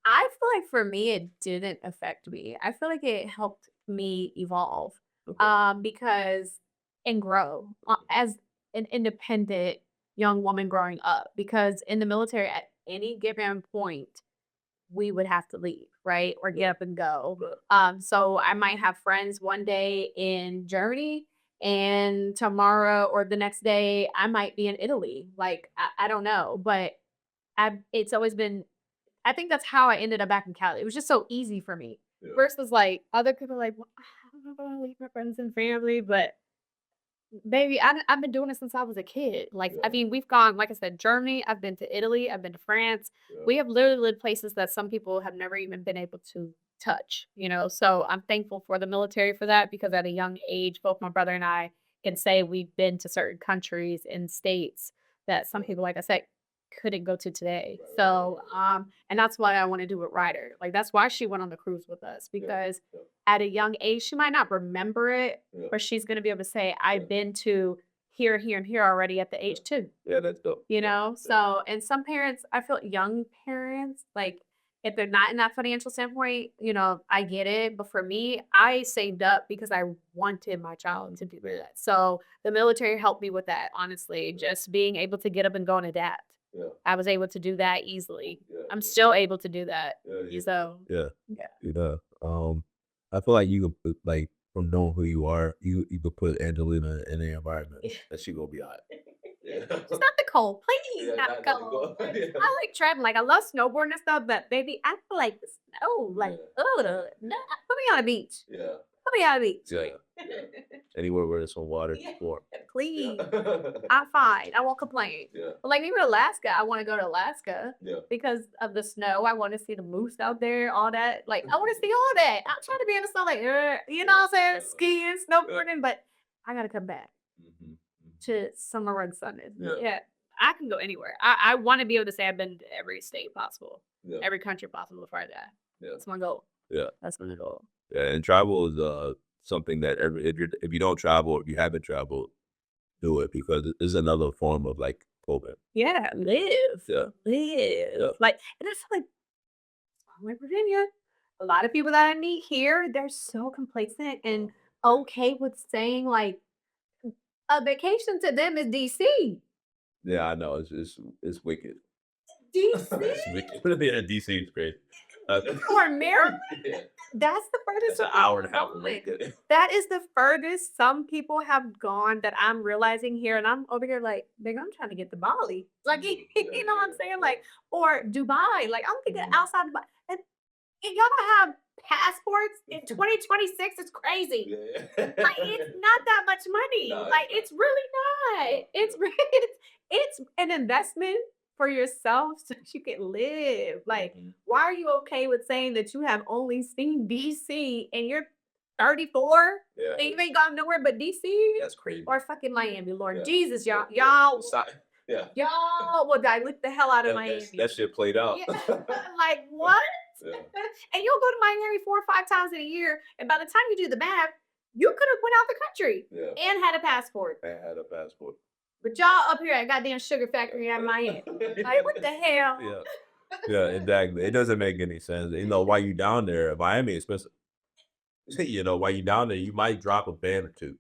I feel like for me, it didn't affect me. I feel like it helped me evolve, Okay. because and grow as an independent young woman growing up. Because in the military, at any given point, we would have to leave, right, or get up and go. So I might have friends one day in Germany, and tomorrow or the next day, I might be in Italy. Like I don't know, but it's always been. I think that's how I ended up back in Cali. It was just so easy for me. Yeah. Versus like other people, like, well, I don't know if I want to leave my friends and family, but baby, I've been doing it since I was a kid. Like, I Yeah. mean, we've gone, like I said, Germany. I've been to Italy. I've been to France. Yeah. We have literally lived places that some people have never even been able to touch. So I'm thankful for the military for that, because at a young age, both my brother and I can say we've been to certain countries and states that some people, like I said, couldn't go to today. Right. So, and that's why I want to do with Ryder. Like, that's why she went on the cruise with us, because Yeah. at a young age, she might not remember it, Yeah. but she's going to be able to say, I've been to here, here, and here already at the age 2, Yeah, that's dope. So, and some parents, I feel young parents, like if they're not in that financial standpoint, I get it. But for me, I saved up because I wanted my child to do that. So the military helped me with that, honestly, just being able to get up and go and adapt. Yeah. I was able to do that easily. Yeah. I'm still able to do that. Yeah. So, Yeah. yeah. I feel like you could like from knowing who you are, you could put Angelina in the environment that she gonna be all right. Yeah. It's not the cold. Please, Yeah, not not the the cold. cold. Yeah. I like traveling. Like, I love snowboarding and stuff, but baby, I feel like the snow. Like, Yeah. oh, no, put me on a beach. Yeah. Put me on a beach. Yeah. Anywhere where there's some water, Yeah. warm. Please. Yeah. I'm fine. I won't complain. Yeah. But like, even Alaska, I want to go to Alaska Yeah. because of the snow. I want to see the moose out there, all that. Like, I want to see all that. I'm trying to be in the snow, like, you know what I'm saying? Skiing, snowboarding, but I got to come back Mhm. to summer run Sundays. Yeah. Yeah. I can go anywhere. I want to be able to say I've been to every state possible, Yeah. every country possible before I die. Yeah. That's my goal. Yeah. That's my goal. Yeah, and travel is something that if you don't travel, if you haven't traveled, do it because it's another form of like coping. Yeah. Live. Yeah. Live. Yeah. Like, and it's like Virginia. A lot of people that I meet here, they're so complacent and okay with saying like a vacation to them is DC. Yeah, I know it's wicked. DC It's wicked. Yeah, DC is great. or Maryland. Yeah. That's the furthest. It's an hour and a half gone. away. That is the furthest some people have gone that I'm realizing here, and I'm over here like, big, I'm trying to get to Bali. Like, you know what I'm saying? Like, or Dubai. Like, I'm thinking outside Dubai. And y'all don't have passports in 2026. It's crazy. Yeah. Like, it's not that much money. No, it's Like, not. it's really not. It's it's an investment for yourself so that you can live. Like, Mhm. why are you okay with saying that you have only seen DC and you're 34, Yeah. and you ain't gone nowhere but DC That's crazy. or fucking Miami. Lord Yeah. Jesus, y'all, Yeah. y'all will dilute the hell out of Miami. That shit played out. Yeah. Like what? Yeah. And you'll go to Miami 4 or 5 times in a year, and by the time you do the math, you could have went out the country Yeah. and had a passport. I had a passport. But y'all up here at goddamn sugar factory in Miami. Like what the hell? Yeah. Yeah, exactly. It doesn't make any sense. You know, while you down there, Miami is expensive. You know, while you down there, you might drop a band or two.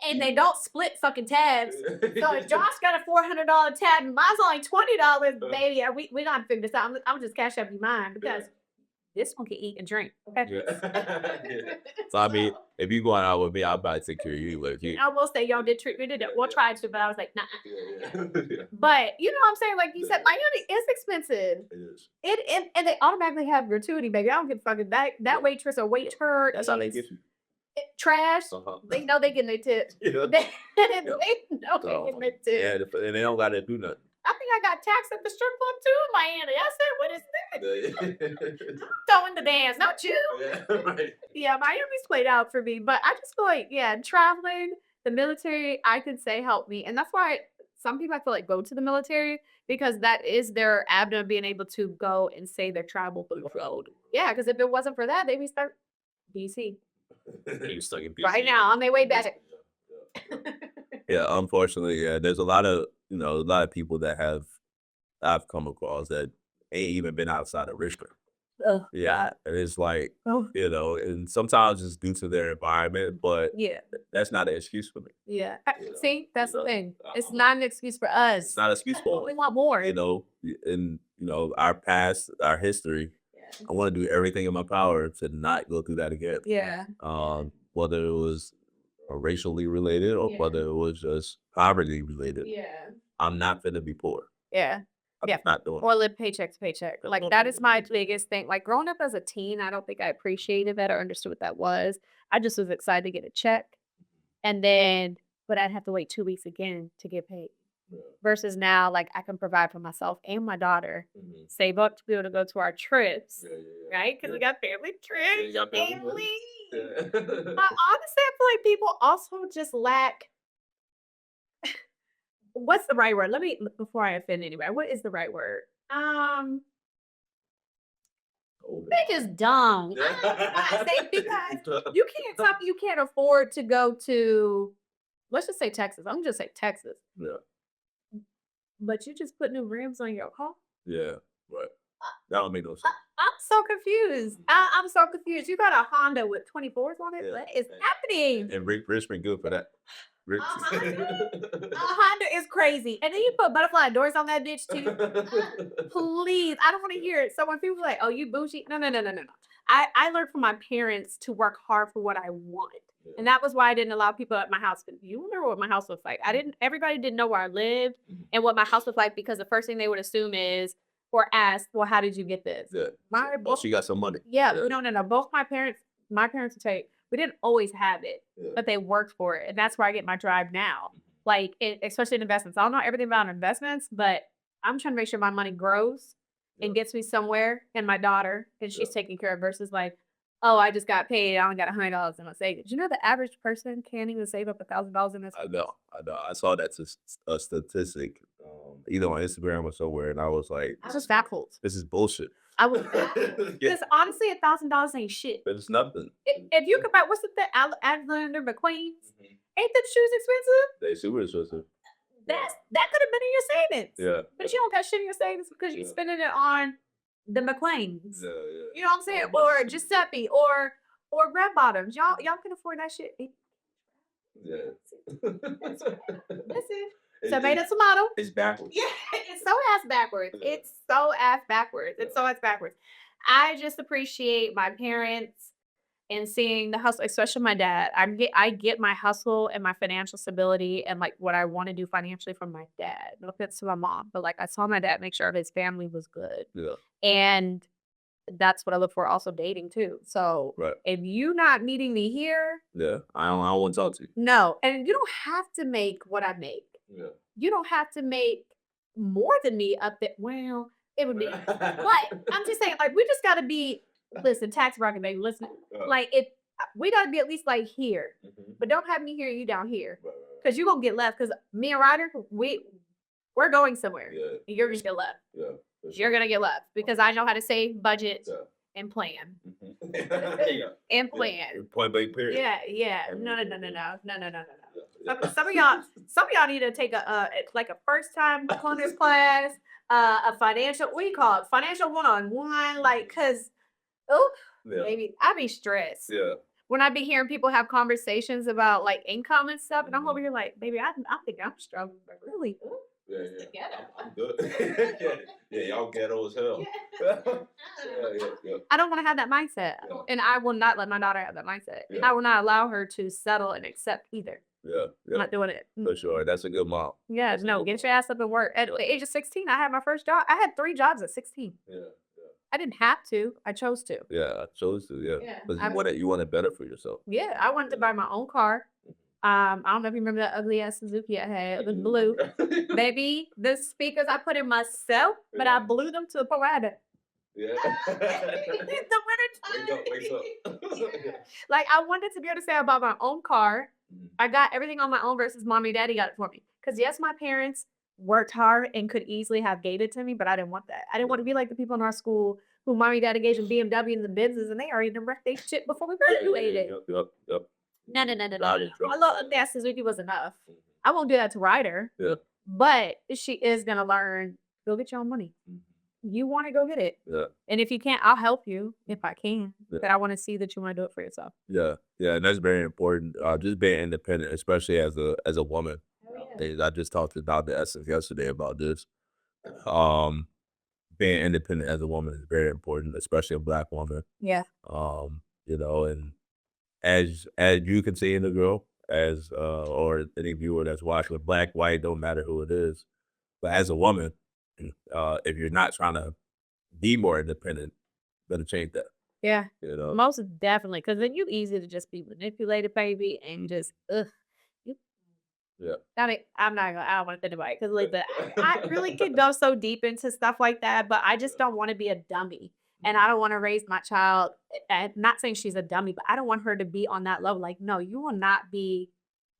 And they don't split fucking tabs. So if Josh got a $400 tab and mine's only $20, baby, we gonna figure this out. I'm just cash up your mind because this one can eat and drink. Okay. Yeah. So I mean, if you going out with me, I'll probably take care of you. Like you. I will say y'all did treat me to that. We'll try to, but I was like, nah. Yeah. But you know what I'm saying? Like you said, Miami is expensive. It is. And they automatically have gratuity, baby. I don't give a fucking that waitress or waiter. That's how they get you. Trash. Uh-huh. They know they getting their tips. Yeah. They know they So, getting their tips. Yeah, and they don't gotta do nothing. I think I got taxed at the strip club too in Miami. I said, what is that? Throwing the dance, not you. Yeah, right. Yeah, Miami's played out for me, but I just feel like, yeah, traveling, the military, I could say helped me. And that's why some people I feel like go to the military because that is their avenue of being able to go and say their travel through the road. Yeah, because if it wasn't for that, they'd be stuck DC. You stuck in Right now, on their way back. Yeah, unfortunately, yeah. There's a lot of people that I've come across that ain't even been outside of Richmond. Oh, Yeah. And it's like, oh, and sometimes it's due to their environment, but yeah, that's not an excuse for me. yeah. You know, See, that's the you know, thing. It's not an excuse for us. It's not an excuse for We us. want more. In our past, our history, I want to do everything in my power to not go through that again. Yeah. Whether it was racially related or whether it was just poverty related. Yeah. I'm not gonna be poor. Yeah. I'm Yeah. not doing it. Or live paycheck to paycheck. Like that is my biggest thing. Like growing up as a teen, I don't think I appreciated that or understood what that was. I just was excited to get a check. And then, but I'd have to wait 2 weeks again to get paid. Yeah. Versus now, like I can provide for myself and my daughter, Mhm. save up to be able to go to our trips, Yeah. right? Because we got family trips. Yeah, you got family trips. family. Yeah. But honestly, I feel like people also just lack. What's the right word? Let me before I offend anybody. What is the right word? They just dumb. I say because you can't tell me you can't afford to go to, let's just say Texas. I'm just say Texas, Yeah. but you just put new rims on your car. Yeah. Right. That don't make no sense. I'm so confused. I'm so confused. You got a Honda with 24s on it. Yeah. What is happening? And Richmond good for that. Rich. A Honda is crazy. And then you put butterfly doors on that bitch too. Please, I don't want to hear it. So when people are like, "Oh, you bougie," no. I learned from my parents to work hard for what I want, and that was why I didn't allow people at my house. But you remember what my house was like? Everybody didn't know where I lived and what my house was like because the first thing they would assume is or ask, "Well, how did you get this?" Yeah. My Oh, she got some money. yeah, Yeah. no. Both my parents would tell you we didn't always have it, Yeah. but they worked for it, and that's where I get my drive now. Like, especially in investments. I don't know everything about investments, but I'm trying to make sure my money grows and gets me somewhere. And my daughter, and she's taken care of. Versus like, oh, I just got paid. I only got $100 in my savings. You know, the average person can't even save up $1,000 in this. I know. I saw that a statistic, either on Instagram or somewhere, and I was like, I was baffled. "This is bullshit." I was Yeah, because honestly, $1,000 ain't shit. but it's nothing. If you compare, what's the thing, Alexander McQueen's? Ain't the shoes expensive? They super expensive. That could have been in your savings. Yeah. But you don't got shit in your savings because you're Yeah. spending it on the McLean's. Yeah. You know what I'm saying? Or Giuseppe or Red Bottoms. Y'all can afford that shit. Yeah. Listen. Tomato, tomato. It's backwards. Yeah, it's so ass backwards. Yeah. It's so ass backwards. It's so ass backwards. I just appreciate my parents and seeing the hustle, especially my dad. I get my hustle and my financial stability and like what I want to do financially from my dad. No offense to my mom, but like I saw my dad make sure his family was good. Yeah. And that's what I look for also dating too. So Right. if you not meeting me here, Yeah. I don't want to talk to you. no. And you don't have to make what I make. Yeah. You don't have to make more than me up there. Well, it would be. But I'm just saying, like, we just got to be, listen, tax bracket, baby. Listen, like, if we gotta be at least like here, Mhm. but don't have me here, you down here, Right, right, because you're gonna get left. Because me and Ryder, we're going somewhere. Yeah. And you're gonna get left. Yeah. for You're sure. gonna get left because I know how to save, budget, Yeah. and plan. Mhm. Yeah. And Yeah. plan. Point blank period. Yeah. I mean, No. yeah. Some of y'all need to take like a first time cleaners class, a financial, what do you call it? Financial one-on-one, like, cause oh, Yeah. maybe I be stressed Yeah. when I be hearing people have conversations about like income and stuff, and I'm Mhm. over here like, baby, I think I'm struggling, but really, Yeah. It's the ghetto. I'm good. Yeah. Y'all ghetto as hell. Yeah. I don't want to have that mindset, Yeah. and I will not let my daughter have that mindset, and Yeah. I will not allow her to settle and accept either. Yeah. I'm not doing it. For sure. That's a good mom. Yeah, That's a no, good get mom. your ass up and work. At the age of 16, I had my first job. I had 3 jobs at 16. Yeah. I didn't have to. I chose to. Yeah. I chose to. Yeah. Yeah. Because I- you want it better for yourself. Yeah, I wanted to buy my own car. I don't know if you remember that ugly ass Suzuki I had. It was blue. Baby, the speakers I put in myself, but I Yeah. blew them to the point where I had to Yeah. in the winter Wake up. Like, I wanted to be able to say I bought my own car. Mhm. I got everything on my own versus mommy and daddy got it for me. Because yes, my parents worked hard and could easily have gave it to me, but I didn't want that. I didn't want to be like the people in our school who mommy and daddy gave them BMW and the Benzes, and they already done wrecked their shit before we graduated. Yep. No. Nah, just drop My it. little that Suzuki was enough. Mhm. I won't do that to Ryder. Yeah. But she is gonna learn, go get your own money. Mhm. You want to go get it. Yeah. And if you can't, I'll help you if I can. Yeah. But I want to see that you want to do it for yourself. Yeah, and that's very important. Just being independent, especially as a woman. I just talked to Dr. Essence yesterday about this. Being independent as a woman is very important, especially a Black woman. Yeah. And as you can see in the girl, as or any viewer that's watching, Black, white, don't matter who it is. But as a woman, if you're not trying to be more independent, better change that. Yeah. You know. Most definitely. Because then you easy to just be manipulated, baby, and just Yeah. I don't want to think about it because like I really could go so deep into stuff like that, but I just don't want to be a dummy. And I don't want to raise my child. I'm not saying she's a dummy, but I don't want her to be on that level. Like, no, you will not be.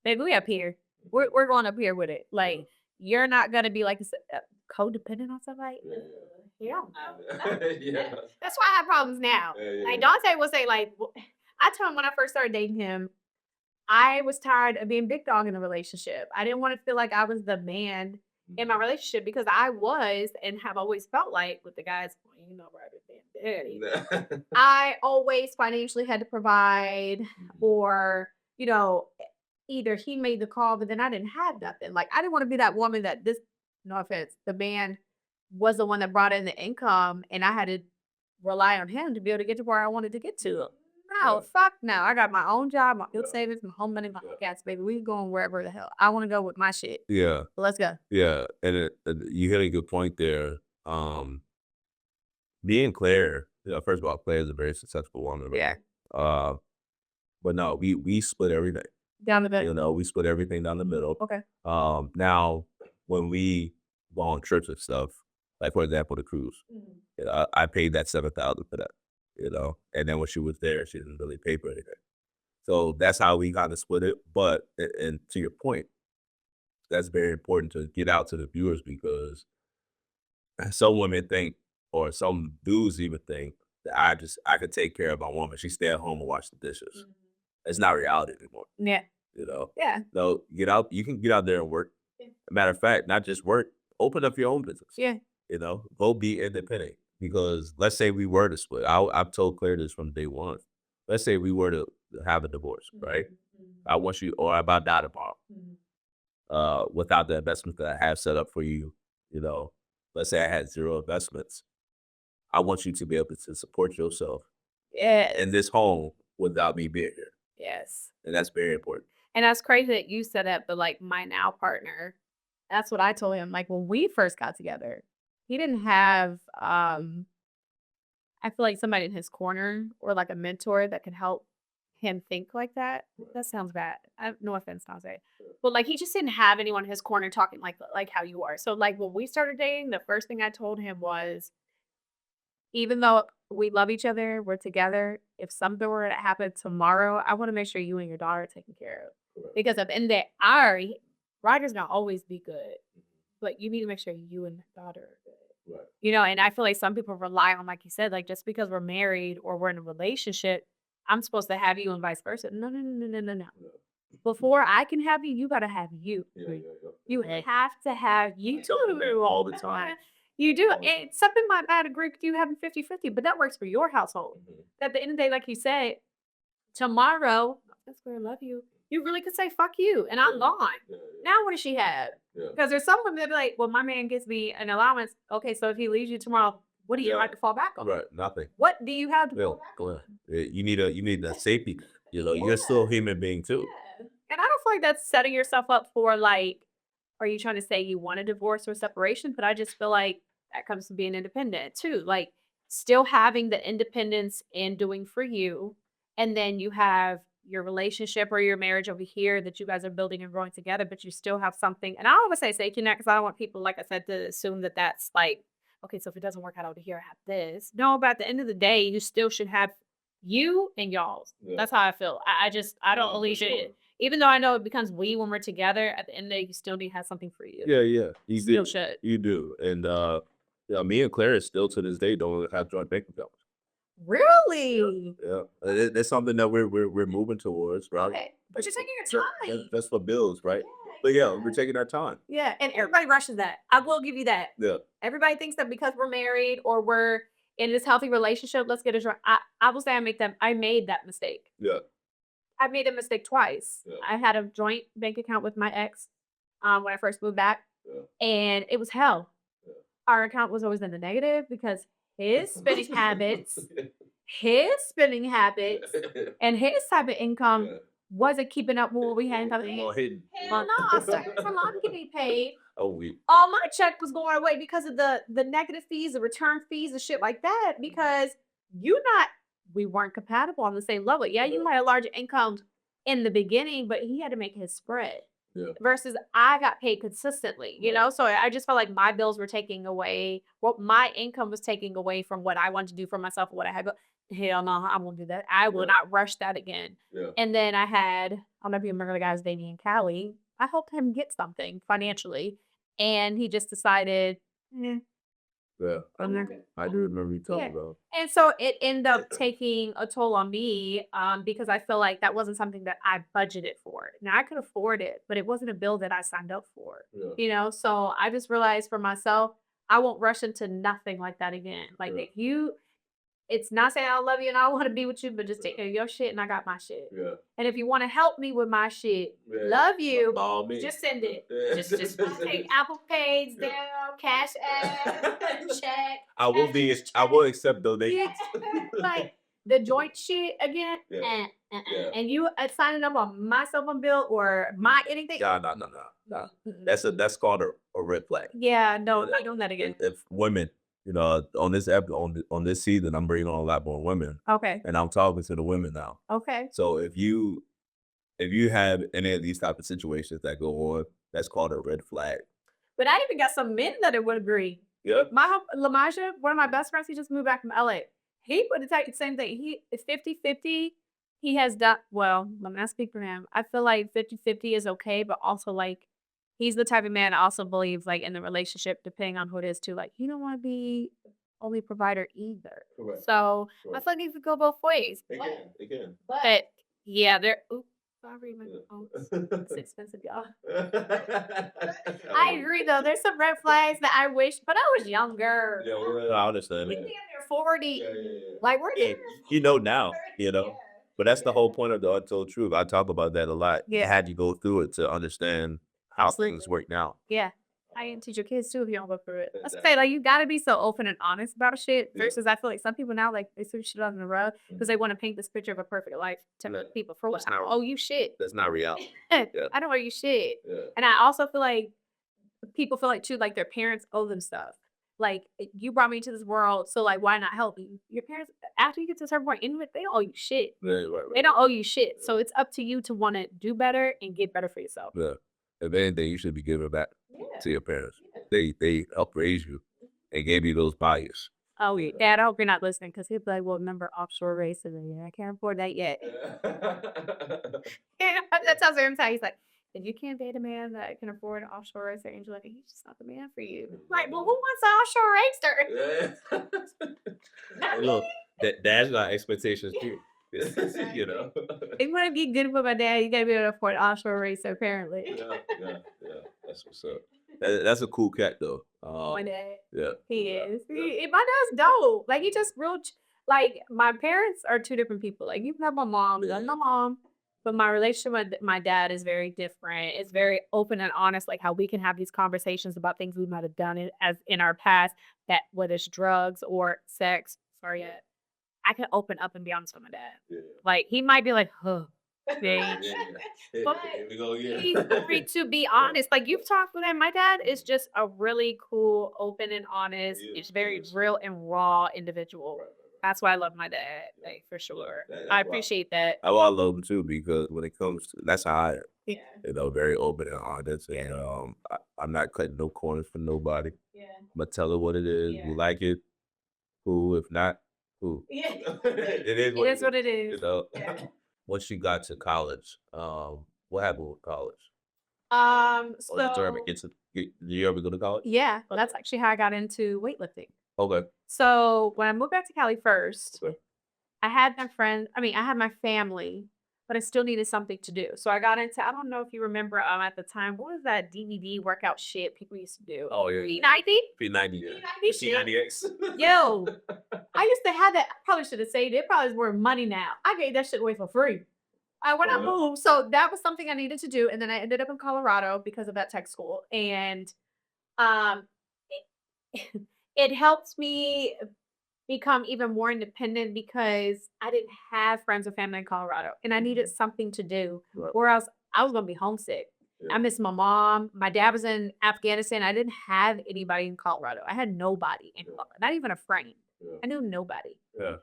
Baby, we up here. We're going up here with it. Like, you're not gonna be like codependent on somebody. Yeah. Yeah. That's why I have problems now. Like Dante will say, like, I told him when I first started dating him, I was tired of being big dog in a relationship. I didn't want to feel like I was the man in my relationship because I was and have always felt like with the guys, rather than daddy. I always financially had to provide, or either he made the call, but then I didn't have nothing. Like, I didn't want to be that woman that no offense, the man was the one that brought in the income and I had to rely on him to be able to get to where I wanted to get to. No, Yeah. fuck no. I got my own job, my field Yeah. savings, my home money, my Yeah. gas, baby. We going wherever the hell. I want to go with my shit. Yeah. So let's go. Yeah, and you hit a good point there. Being Claire, first of all, Claire is a very successful woman. Right? Yeah. But no, we split everything. Down the middle. We split everything down the middle. Okay. Now when we go on trips and stuff, like for example, the cruise, I paid that $7,000 for that. And then when she was there, she didn't really pay for anything. So that's how we kind of split it. But and to your point, that's very important to get out to the viewers because some women think, or some dudes even think, that I could take care of my woman. She stay at home and wash the dishes. It's not reality anymore. Yeah. Yeah. No, get out. You can get out there and work. Matter of fact, not just work. Open up your own business. Yeah. Go be independent. Because let's say we were to split. I've told Claire this from day one. Let's say we were to have a divorce, right? I want you, or about die tomorrow. Without the investment that I have set up for you, let's say I had 0 investments. I want you to be able to support yourself in this home without me being here. Yes. And that's very important. And that's crazy that you said that, but like my now partner, that's what I told him. Like when we first got together, he didn't have I feel like somebody in his corner or like a mentor that could help him think like that. That sounds bad. No offense, Naze. But like he just didn't have anyone in his corner talking like how you are. So like when we started dating, the first thing I told him was even though we love each other, we're together. If something were to happen tomorrow, I want to make sure you and your daughter are taken care of. Correct. Because at the end of the day, Ryder's gonna always be good, but you need to make sure you and the daughter are good. Right. You know, and I feel like some people rely on, like you said, like just because we're married or we're in a relationship, I'm supposed to have you and vice versa. No, no, no, no, no, no, no. Yeah. Before I can have you, you gotta have you. Yeah. You have to have you too All the time. You do. All the time. And something might not agree with you having 50-50, but that works for your household. Mhm. At the end of the day, like you said, tomorrow, that's where I love you. You really could say fuck you and I'm gone. Yeah. Now what does she have? Yeah. Because there's some women that be like, well, my man gives me an allowance. Okay, so if he leaves you tomorrow, what do you Yeah. have to fall back on? Right, nothing. What do you have to fall Bill, back go ahead. You need that safety. You know, you're still a human being too. Yeah. And I don't feel like that's setting yourself up for like, are you trying to say you want a divorce or separation? But I just feel like that comes to being independent too. Like still having the independence and doing for you. And then you have your relationship or your marriage over here that you guys are building and growing together, but you still have something. And I always say safety net because I don't want people, like I said, to assume that that's like, okay, so if it doesn't work out over here, I have this. No, but at the end of the day, you still should have you and y'all's. Yeah. That's how I feel. I don't No, believe for it. sure. Even though I know it becomes we when we're together, at the end of the day, you still need to have something for you. Yeah, you Still do. should. You do. And yeah, me and Claire still to this day don't have joint bank accounts. Really? Yeah, that's something that we're moving towards, right? Okay. But you're taking your time. That's for bills, right? But yeah, we're taking our time. Yeah. And everybody rushes that. I will give you that. Yeah, Everybody thinks that because we're married or we're in this healthy relationship, let's get a joint. I will say I made that mistake. yeah. I made a mistake twice. Yeah. I had a joint bank account with my ex when I first moved back, Yeah. and it was hell. Yeah. Our account was always in the negative because his spending habits, and his type of income Yeah. wasn't keeping up with what we had. All hidden. Well, no, sir, for long getting paid. Oh, we. All my check was going away because of the negative fees, the return fees, and shit like that. Because we weren't compatible on the same level. Yeah, you Yeah. had a larger income in the beginning, but he had to make his spread. Yeah. Versus I got paid consistently, you know? So I just felt like my bills were taking away what my income was taking away from what I wanted to do for myself, what I had. Hell no, I won't do that. I will Yeah. not rush that again. Yeah. And then I don't know if you remember the guys Danny and Callie. I helped him get something financially. And he just decided, eh. Yeah, I do remember you talking Yeah. about. And so it ended up taking a toll on me because I feel like that wasn't something that I budgeted for. Now I could afford it, but it wasn't a bill that I signed up for. Yeah. You know, so I just realized for myself, I won't rush into nothing like that again. Like Yeah. it's not saying I love you and I want to be with you, but just take care of your shit and I got my shit. Yeah. And if you want to help me with my shit, Yeah. love you. By all means. Just send it. Yeah. Just take Apple Pays, Yeah. down, Cash App, check. I will accept donations. Yeah. Like the joint shit again. Yeah. Yeah. And you signing up on my cell phone bill or my anything. Yeah, no. That's called a red flag. Yeah, no, not doing that again. If women, you know, on this season, I'm bringing on a lot more women, Okay. and I'm talking to the women now. Okay. So if you have any of these type of situations that go on, that's called a red flag. But I even got some men that would agree. Yeah. Lamajah, one of my best friends, he just moved back from LA. He would tell you the same thing. He is 50-50. He has done well, let me not speak for him. I feel like 50-50 is okay, but also like he's the type of man I also believe like in the relationship, depending on who it is too. Like you don't want to be only provider either. Correct. So I Correct. feel like it could go both ways. It can. It can. But yeah, sorry, my Yeah. phone. It's expensive, y'all. I agree though. There's some red flags that I wish, but I was younger. Yeah, I understand We it. damn near 40. yeah. Like we're Yeah, you know now, you know. But that's the whole point of the untold truth. I talk about that a lot. Yeah. I had you go through it to understand how Absolutely. things work now. Yeah. I can teach your kids too if you don't go through it. Let's Exactly. say like you gotta be so open and honest about shit Yeah. versus I feel like some people now like they switch shit under the rug because they want to paint this picture of a perfect life to Yeah. people for what That's I don't not- owe you shit. That's not reality. I don't owe you shit. Yeah. And I also feel like people feel like too like their parents owe them stuff. Like you brought me into this world, so like why not help you? Your parents after you get to a certain point, anyway, they don't owe you shit. Right. They don't owe you shit. So it's up to you to want to do better and get better for yourself. Yeah. If anything, you should be giving back Yeah. to your parents. They helped raise you and gave you those values. Oh, yeah. Dad, I hope you're not listening because he'll be like, well, remember offshore racing? I can't afford that yet. Yeah, that tells her every time. He's like, if you can't date a man that can afford an offshore racer, Angela, he's just not the man for you. Like, well, who wants an offshore racer? Hey, look, that's got expectations too. You know. If you want to be good with my dad, you gotta be able to afford an offshore racer, apparently. Yeah. That's what's up. That's a cool cat though. My dad. Yeah. He is. My dad's dope. Like he just like my parents are two different people. Like you have my mom, I love my mom, but my relationship with my dad is very different. It's very open and honest, like how we can have these conversations about things we might have done as in our past, that whether it's drugs or sex. Sorry, yet I can open up and be honest with my dad. Yeah. Like he might be like, huh. Bitch. But Here we go again. he's free to be honest. Like you've talked with him. My dad is just a really cool, open and honest. He is, He's very he is. real and raw individual. Right. That's why I love my dad, like for sure. That's I why- appreciate that. I love him too because when it comes to that's how I am. Yeah. You know, very open and honest, and I'm not cutting no corners for nobody. Yeah. I'm gonna tell her what it is. Yeah. You like it, cool. If not, cool. Yeah. It is It is what it is. You know. Yeah. Once you got to college, what happened with college? So Or did you ever did you ever go to college? yeah, that's actually how I got into weightlifting. Okay. So when I moved back to Cali first, Okay. I had I had my family, but I still needed something to do. So I got into, I don't know if you remember at the time, what was that DVD workout shit people used to do? Oh yeah. P90? P90. P90 shit. P90X. Yo, I used to have that. I probably should have saved it. It probably is worth money now. I gave that shit away for free. When I Oh, yeah. moved, so that was something I needed to do. And then I ended up in Colorado because of that tech school. And um, it, it helped me become even more independent because I didn't have friends or family in Colorado and I needed something to do, Right. or else I was going to be homesick. Yeah. I miss my mom. My dad was in Afghanistan. I didn't have anybody in Colorado. I had nobody in Colorado, not even a friend. Yeah. I knew nobody. Yeah,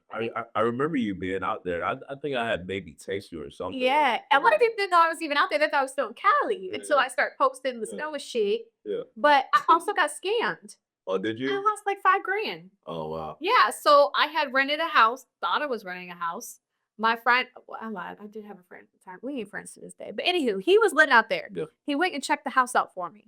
I remember you being out there. I think I had maybe text you or something. Yeah. And a lot of people didn't know I was even out there. They thought I was still in Cali until Yeah. I started posting the Yeah. snow and shit. Yeah. But I also got scammed. Oh, did I you? lost like $5,000. Oh wow. Yeah, so I had rented a house, thought I was renting a house. My friend, well, I lied. I did have a friend at the time. We ain't friends to this day. But anywho, he was living out there. Yeah. He went and checked the house out for me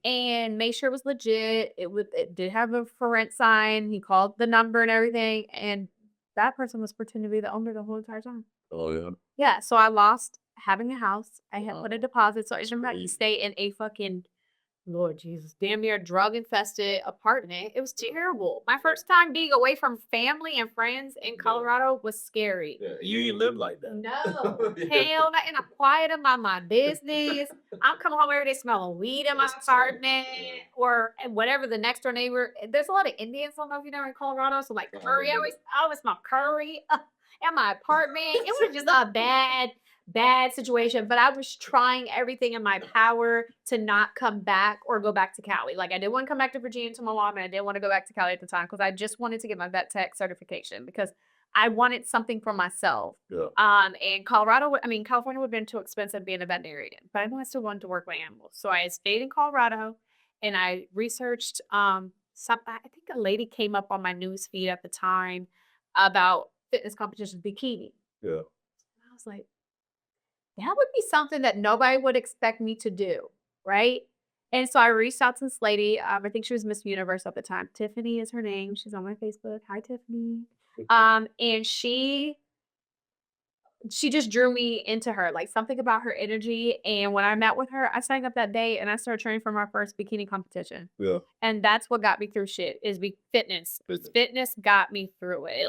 and made sure it was legit. It did have a for rent sign. He called the number and everything. And that person was pretending to be the owner the whole entire time. Oh yeah. Yeah, so I lost having a house. I had put a Wow. deposit. So I just remember I used to stay in a fucking, Lord Jesus, damn near drug infested apartment. It was terrible. My first time being away from family and friends in Yeah. Colorado was scary. Yeah, you ain't live like that. No, Yeah. hell no. And I'm quiet about my business. I'm coming home every day smelling weed in my apartment or whatever the next door neighbor. There's a lot of Indians, I don't know if you know, in Colorado. So like curry, I always smell curry in my apartment. It was just a bad situation, but I was trying everything in my power to not come back or go back to Cali. Like I didn't want to come back to Virginia to my mom, and I didn't want to go back to Cali at the time because I just wanted to get my vet tech certification because I wanted something for myself. Yeah. And California would have been too expensive being a veterinarian, but I knew I still wanted to work with animals. So I stayed in Colorado and I researched I think a lady came up on my news feed at the time about fitness competitions, bikini. Yeah. I was like, that would be something that nobody would expect me to do, right? And so I reached out to this lady. I think she was Miss Universe at the time. Tiffany is her name. She's on my Facebook. Hi, Tiffany. And she just drew me into her, like something about her energy. And when I met with her, I signed up that day and I started training for my first bikini competition. Yeah. And that's what got me through shit is fitness. Fitness. Fitness got me through it.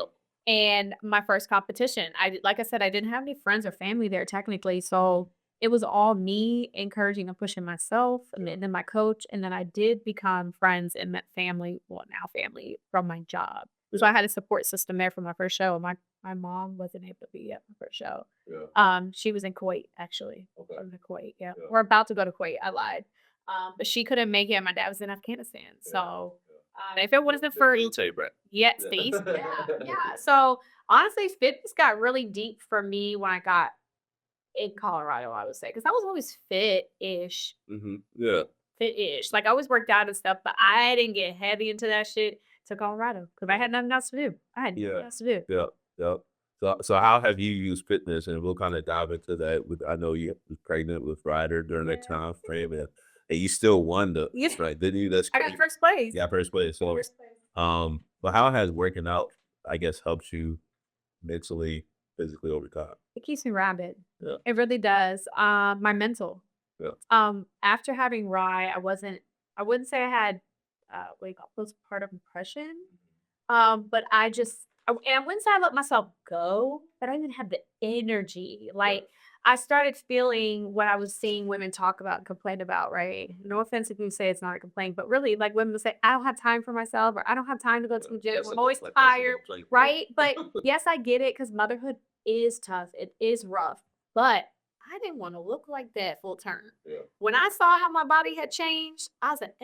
And my first competition, like I said, I didn't have any friends or family there technically. So it was all me encouraging and pushing myself and then my coach. And then I did become friends and met family, well, now family from my job. So I had a support system there for my first show. My mom wasn't able to be at my first show. Yeah. She was in Kuwait, actually. Okay. From the Kuwait, yeah. Yeah. We're about to go to Kuwait. I lied. But she couldn't make it. And my dad was in Afghanistan. So if it wasn't for military brat. yes, Yeah. these, yeah. So honestly, fitness got really deep for me when I got in Colorado, I would say, because I was always fit-ish. Mm-hmm. Yeah. Fit-ish. Like I always worked out and stuff, but I didn't get heavy into that shit to Colorado because I had nothing else to do. I had nothing Yeah. else to do. Yeah, yeah. So how have you used fitness? And we'll kind of dive into that. With I know you was pregnant with Ryder during that Yeah. time frame, and you still won the Yeah. right, didn't you? That's I got crazy. first place. Yeah, first place. So, First place. but how has working out, I guess, helped you mentally, physically over time? It keeps me rabid. Yeah. It really does. My mental. Yeah. After having Rye, I wouldn't say I had what do you call postpartum depression. But and I wouldn't say I let myself go, but I didn't have the energy. Like I started feeling what I was seeing women talk about and complain about, right? No offense if you say it's not a complaint, but really like women will say, I don't have time for myself or I don't have time to go to the gym. That's I'm a- always like that's a tired, complaint. right? But yes, I get it because motherhood is tough. It is rough. But I didn't want to look like that full term. Yeah. When I saw how my body had changed, I was like,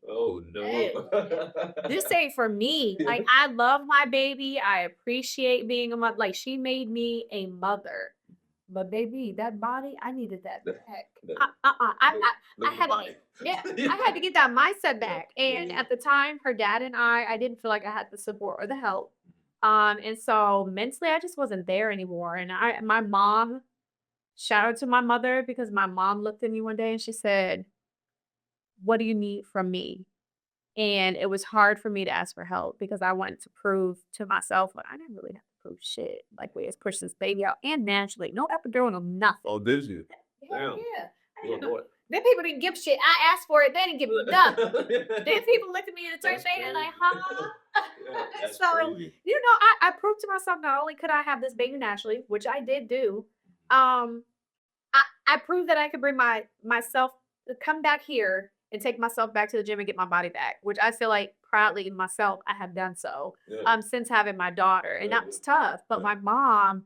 Oh no. this ain't for me. Like, I love my baby. I appreciate being a mother. Like, she made me a mother. But baby, that body, I needed that back. I had to get that mindset back. And at the time, her dad and I didn't feel like I had the support or the help. And so mentally, I just wasn't there anymore. And my mom, shout out to my mother because my mom looked at me one day and she said, what do you need from me? And it was hard for me to ask for help because I wanted to prove to myself, but I didn't really have to prove shit. Like we just pushed this baby out and naturally, no epidural, no nothing. Oh, did you? Hell Damn. yeah. I Good didn't know. boy. Then people didn't give shit. I asked for it. They didn't give me nothing. Then people looked at me in the church That's and like, crazy. huh? Yeah, that's So, crazy. I proved to myself not only could I have this baby naturally, which I did do, I proved that I could bring myself come back here and take myself back to the gym and get my body back, which I feel like proudly in myself I have done so Yeah. since having my daughter. And that was tough. But my mom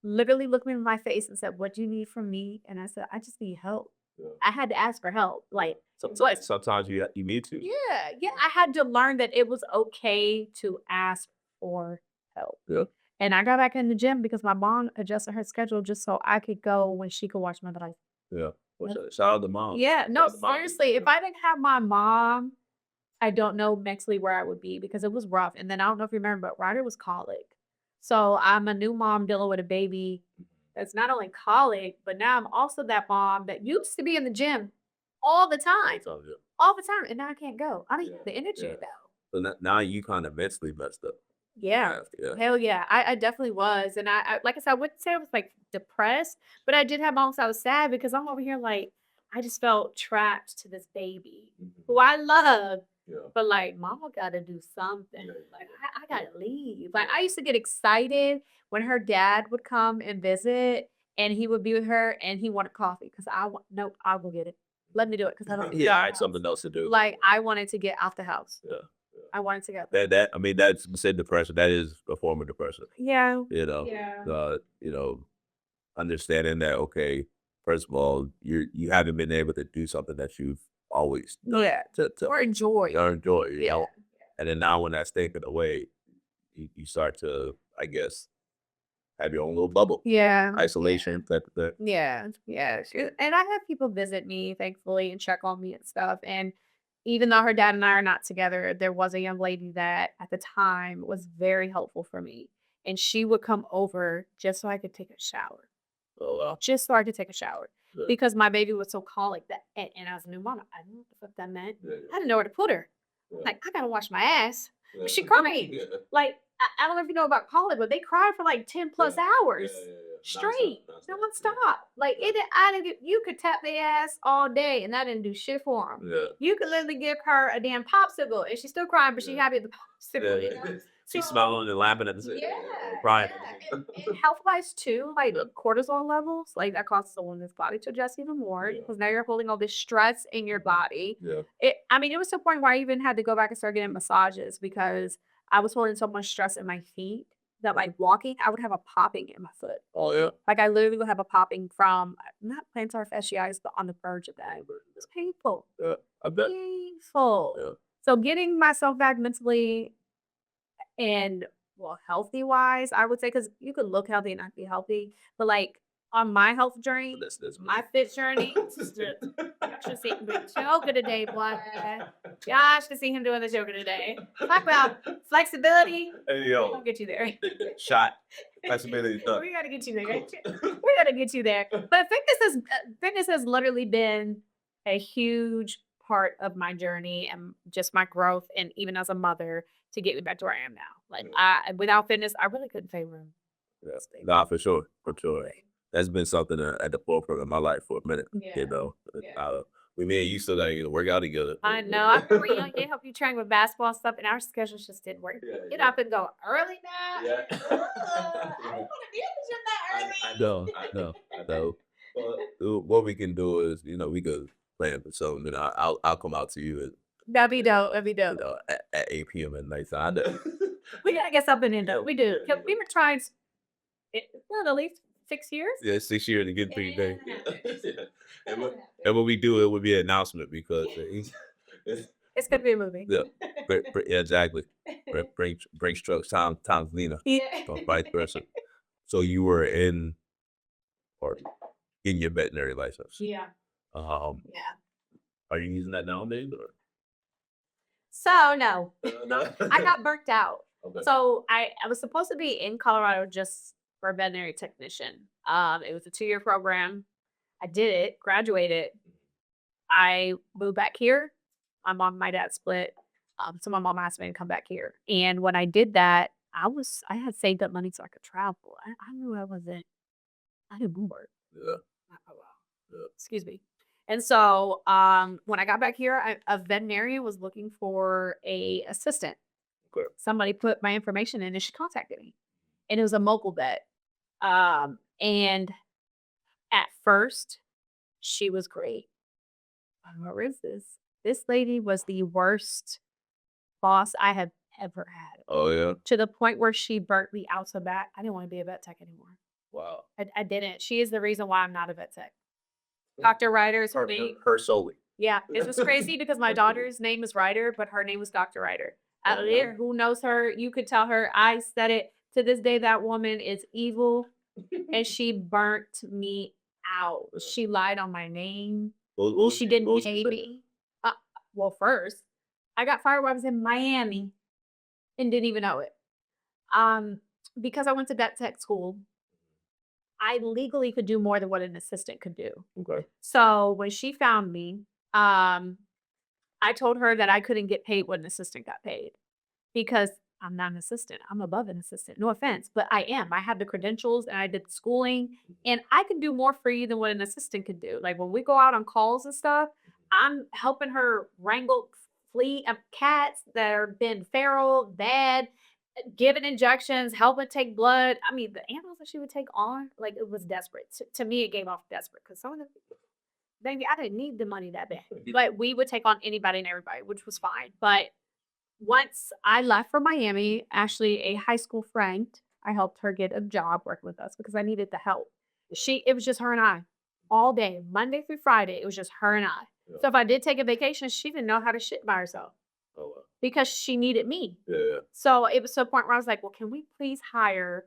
literally looked me in my face and said, what do you need from me? And I said, I just need help. Yeah. I had to ask for help. Like Sometimes you need to. yeah. I had to learn that it was okay to ask for help. Yeah. And I got back in the gym because my mom adjusted her schedule just so I could go when she could watch my life. Yeah. Well, shout out to mom. Yeah, no, That's mom. seriously, if I didn't have my mom, I don't know mentally where I would be because it was rough. And then I don't know if you remember, but Ryder was colic. So I'm a new mom dealing with a baby that's not only colic, but now I'm also that mom that used to be in the gym all the time. So, yeah. All the time. And now I can't go. I don't Yeah, have the energy yeah. though. So now you kind of mentally messed up. Yeah. Yeah. Hell yeah. I definitely was. And I like I said, I wouldn't say I was like depressed, but I did have moments I was sad because I'm over here like I just felt trapped to this baby who I love. Yeah. But like mama gotta do something. Yeah, Like I gotta leave. Like I used to get excited when her dad would come and visit and he would be with her and he wanted coffee because nope, I'll go get it. Let me do it because I don't Yeah, I had something else to do. like I wanted to get out the house. Yeah. I wanted to get I mean, that's said depression. That is a form of depression. yeah. You know. Yeah. Understanding that, okay, first of all, you haven't been able to do something that you've always Yeah. to Or enjoy. enjoy, you Yeah. know. And then now when that's taken away, you start to, I guess, have your own little bubble. Yeah. Isolation, that. Yeah. And I have people visit me, thankfully, and check on me and stuff. And even though her dad and I are not together, there was a young lady that at the time was very helpful for me. And she would come over just so I could take a shower. Oh, well. Just so I could take a shower. Good. Because my baby was so colic that and I was a new mom. I didn't know what the fuck that meant. Yeah, I didn't know where to put her. yeah. Like, I gotta wash my ass. Yeah. She crying. Yeah. Like, I don't know if you know about colic, but they cry for like 10 plus hours. Yeah. Straight, Non-stop. stop. Like you could tap their ass all day, and that didn't do shit for them. Yeah. You could literally give her a damn popsicle, and she's still crying, but she Yeah. happy at the popsicle. Yeah. You know? She's So- smiling and laughing at the same Yeah, crying. And health wise too, like the cortisol levels, like that causes the woman's body to adjust even more Yeah. because now you're holding all this stress in your body. Yeah. It was to the point where I even had to go back and start getting massages because I was holding so much stress in my feet that like walking, I would have a popping in my foot. Oh, yeah. Like I literally would have a popping from not plantar fasciitis, but on the verge of that. It was painful. I bet. Painful. Yeah. So getting myself back mentally and healthy wise, I would say, because you could look healthy and not be healthy, but like on my health journey, That's my fit journey. Y'all should see him doing yoga today, boy. Y'all should see him doing this yoga today. Talk about flexibility. Hey, We're yo, gonna get you there. shot. Flexibility done. We gotta get you there. We gotta get you there. But fitness has literally been a huge part of my journey and just my growth, and even as a mother, to get me back to where I am now. Like without fitness, I really couldn't favor him. Yeah. Nah, for sure. That's been something at the forefront of my life for a minute. Yeah. You know, Yeah. me and you still gotta work out together. I know. I remember they help you train with basketball and stuff, and our schedules just didn't work. Yeah, Get up and go early now. Yeah. I don't want to be at the gym that early. I know. What we can do is, we could plan for something. And I'll come out to you That'd be dope. That'd be at, dope. at 8 p.m. at night. So I know. We gotta get something in though. We do. 'Cause we were trying at least 6 years. Yeah, 6 years to get 3 days. And What? when we do it, will be an announcement because It's gonna be a movie. yeah, yeah, exactly. Brinks trucks, times Lena, Yeah. or vice versa. So you were in your veterinary license. Yeah. Um, Yeah. are you using that nowadays or? So no, No. I got burnt out. Okay. So I was supposed to be in Colorado just for a veterinary technician. It was a 2-year program. I did it, graduated. I moved back here. My mom and my dad split. So my mom asked me to come back here. And when I did that, I had saved up money so I could travel. I knew I did bored. Yeah. Excuse me. And so when I got back here, a veterinarian was looking for a assistant. Okay. Somebody put my information in and she contacted me. And it was a mobile vet. And at first, she was great. Where is this? This lady was the worst boss I have ever had. Oh yeah. To the point where she burnt me out so bad. I didn't want to be a vet tech anymore. Wow. I didn't. She is the reason why I'm not a vet tech. Dr. Ryder is her name. Her solely. Yeah, it was crazy because my daughter's name is Ryder, but her name was Dr. Ryder. Out there, who knows her? You could tell her. I said it to this day. That woman is evil, and she burnt me out. She lied on my name. She didn't pay me. Well, first, I got fired while I was in Miami, and didn't even know it. Because I went to vet tech school, I legally could do more than what an assistant could do. Okay. So when she found me, I told her that I couldn't get paid what an assistant got paid because I'm not an assistant. I'm above an assistant. No offense, but I am. I have the credentials and I did the schooling, and I can do more for you than what an assistant could do. Like when we go out on calls and stuff, I'm helping her wrangle cats that are been feral, bad, giving injections, helping take blood. I mean, the animals that she would take on, like it was desperate. To me, it gave off desperate because some of them, baby, I didn't need the money that bad. But we would take on anybody and everybody, which was fine. But once I left for Miami, actually a high school friend, I helped her get a job working with us because I needed the help. It was just her and I all day, Monday through Friday. It was just her and I. Yeah. So if I did take a vacation, she didn't know how to shit by herself Oh wow. because she needed me. Yeah. So it was to a point where I was like, well, can we please hire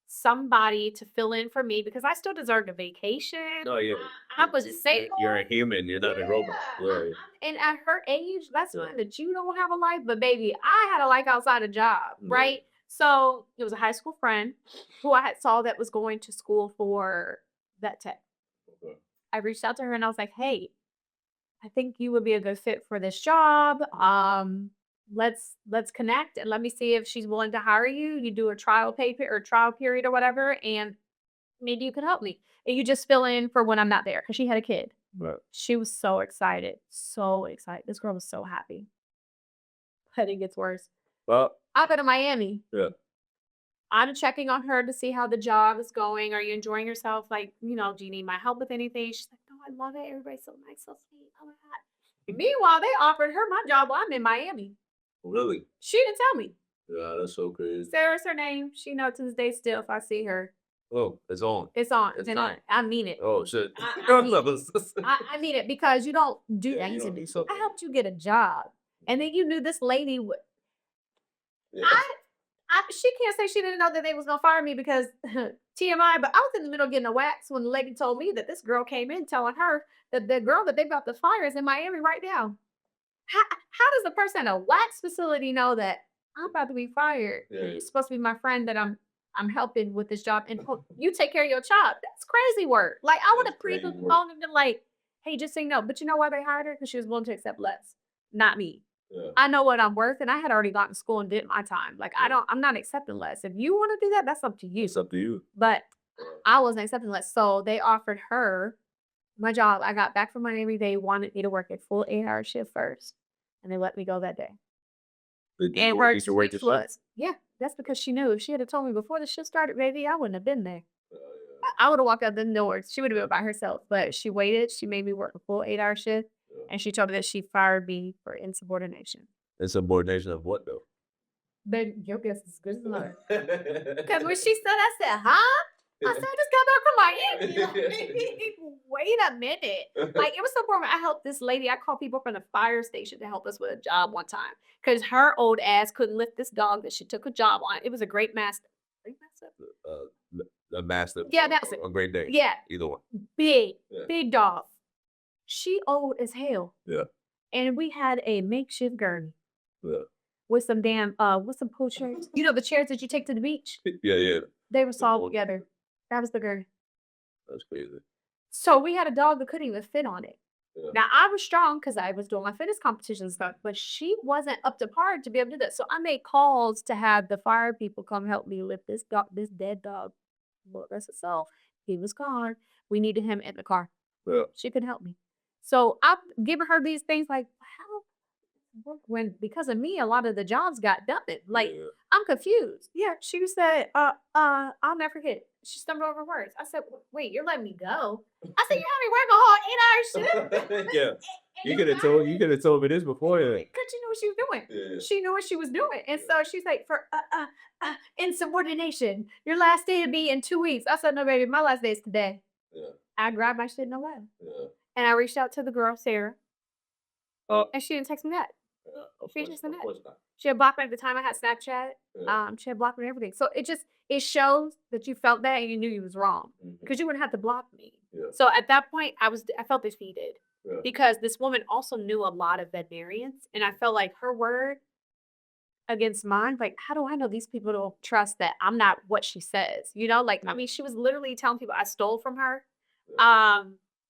somebody to fill in for me because I still deserved a vacation. No, yeah. I was just saying, You're a human. You're not a robot. Yeah. and at her age, that's fine that you don't have a life. But baby, I had a life outside a job, Yeah. right? So it was a high school friend who I had saw that was going to school for vet tech. Okay. I reached out to her and I was like, hey, I think you would be a good fit for this job. Let's connect and let me see if she's willing to hire you. You do a trial period or whatever, and maybe you could help me. And you just fill in for when I'm not there because she had a kid. Right. She was so excited. So excited. This girl was so happy. But it gets worse. Well, I go to Miami. yeah. I'm checking on her to see how the job is going. Are you enjoying yourself? Like, do you need my help with anything? She's like, no, I love it. Everybody's so nice, so sweet. Oh my God. Meanwhile, they offered her my job while I'm in Miami. Really? She didn't tell me. Yeah, that's so crazy. Sarah's her name. She knows to this day still if I see her. Oh, it's on. It's on. It's And on. I mean it. Oh shit. I mean it because you don't do Yeah, that. you don't do so. I helped you get a job. And then you knew this lady would. Yeah. She can't say she didn't know that they was gonna fire me because TMI, but I was in the middle of getting a wax when the lady told me that this girl came in telling her that the girl that they about to fire is in Miami right now. How does the person at a wax facility know that I'm about to be fired? Yeah. It's supposed to be my friend that I'm helping with this job, and you take care of your job. That's crazy work. Like I would have That's crazy pre-phoned work. and been like, "Hey, just so you know," but you know why they hired her? Because she was willing to accept less, not me. Yeah. I know what I'm worth, and I had already gone to school and did my time. Like I'm not accepting less. If you want to do that, that's up to you. It's up to you. But Yeah. I wasn't accepting less. So they offered her my job. I got back from Miami. They wanted me to work a full 8-hour shift first, and they let me go that day. Did And you worked wait to 6 was. Yeah, that's because she knew. If she had told me before the shift started, baby, I wouldn't have been there. Yeah. I would have walked out the doors. She would have been by herself, but she waited. She made me work a full 8-hour shift, Yeah. and she told me that she fired me for insubordination. Insubordination of what though? Baby, your guess is good as mine. Yeah. Because when she said, I said, huh? I said, I just got back from Miami. Wait a minute. Like, it was so boring. I helped this lady. I called people from the fire station to help us with a job one time because her old ass couldn't lift this dog that she took a job on. It was a great master. Great master? A master. Yeah, that's it. A great day. Yeah, Either one. big, Yeah. big dog. She old as hell. Yeah. And we had a makeshift gurney Yeah. with some damn, with some pool chairs. You know, the chairs that you take to the beach? Yeah. They were sawed pool together. That was the gurney. That's crazy. So we had a dog that couldn't even fit on it. Yeah. Now I was strong because I was doing my fitness competition and stuff, but she wasn't up to par to be able to do that. So I made calls to have the fire people come help me lift this dog, this dead dog. Well, that's itself. He was gone. We needed him in the car. Yeah. She could help me. So I'm giving her these things like, how? When because of me, a lot of the jobs got done. Like Yeah. I'm confused. Yeah, she said, I'll never forget. She stumbled over words. I said, wait, you're letting me go? I said, you had me work a whole 8-hour shift. Yeah. You could have told me this before. Yeah. Because she knew what she was doing. Yeah. She knew what she was doing. And so she's like, for insubordination, your last day will be in 2 weeks. I said, no, baby, my last day is today. Yeah. I grabbed my shit and I left. Yeah. And I reached out to the girl, Sarah, Oh. and she didn't text me back. Of She course, just of said course not. She had blocked me at the time I had Snapchat. Yeah. She had blocked me and everything. So it shows that you felt that and you knew you was wrong Mhm. because you wouldn't have to block me. Yeah. So at that point, I felt defeated Yeah. because this woman also knew a lot of veterinarians, and I felt like her word against mine. Like, how do I know these people don't trust that I'm not what she says? You know, like I mean, she was literally telling people I stole from her.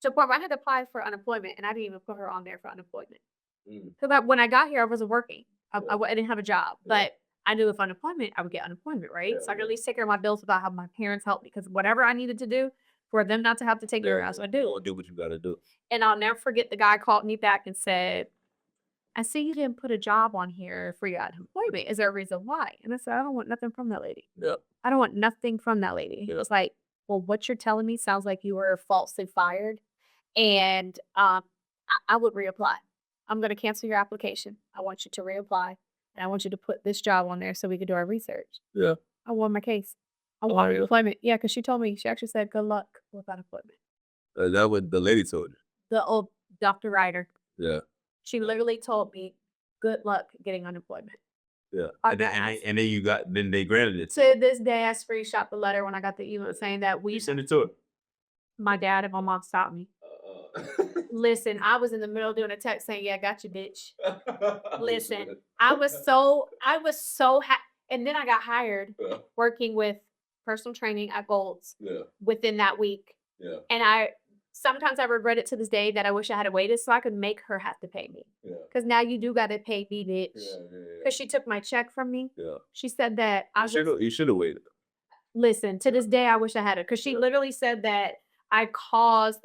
To the point where I had to apply for unemployment, and I didn't even put her on there for unemployment. Mm. Because when I got here, I wasn't working. I Yeah. didn't have a job, Yeah. but I knew if unemployment, I would get unemployment, right? Yeah, So I could yeah. at least take care of my bills without having my parents help me. Because whatever I needed to do for them not to have to take care of us, I You do. gonna do what you gotta do. And I'll never forget the guy called me back and said, I see you didn't put a job on here for your unemployment. Is there a reason why? And I said, I don't want nothing from that lady. Yeah. I don't want nothing from that lady. He Yeah. was like, well, what you're telling me sounds like you were falsely fired. And I would reapply. I'm going to cancel your application. I want you to reapply. And I want you to put this job on there so we can do our research. Yeah. I won my case. I Oh, won yeah. employment. Yeah, because she told me, she actually said, good luck with unemployment. That what the lady told you. The old Dr. Ryder. Yeah. She literally told me, good luck getting unemployment. Yeah. Our And then, guys. and then they granted it. To this day, I screenshot the letter when I got the email saying that You sent it to her. my dad and my mom stopped me. Listen, I was in the middle doing a text saying, yeah, I got you, bitch. Listen, I was so happy. And then I got hired Yeah. working with personal training at Gold's Yeah. within that week. Yeah. And sometimes I regret it to this day that I wish I had waited so I could make her have to pay me. Yeah. Because now you do got to pay me, bitch. Yeah. Because she took my check from me. Yeah. She said that You should have waited. listen, to this day, I wish I had it. Because she Yeah. literally said that I caused,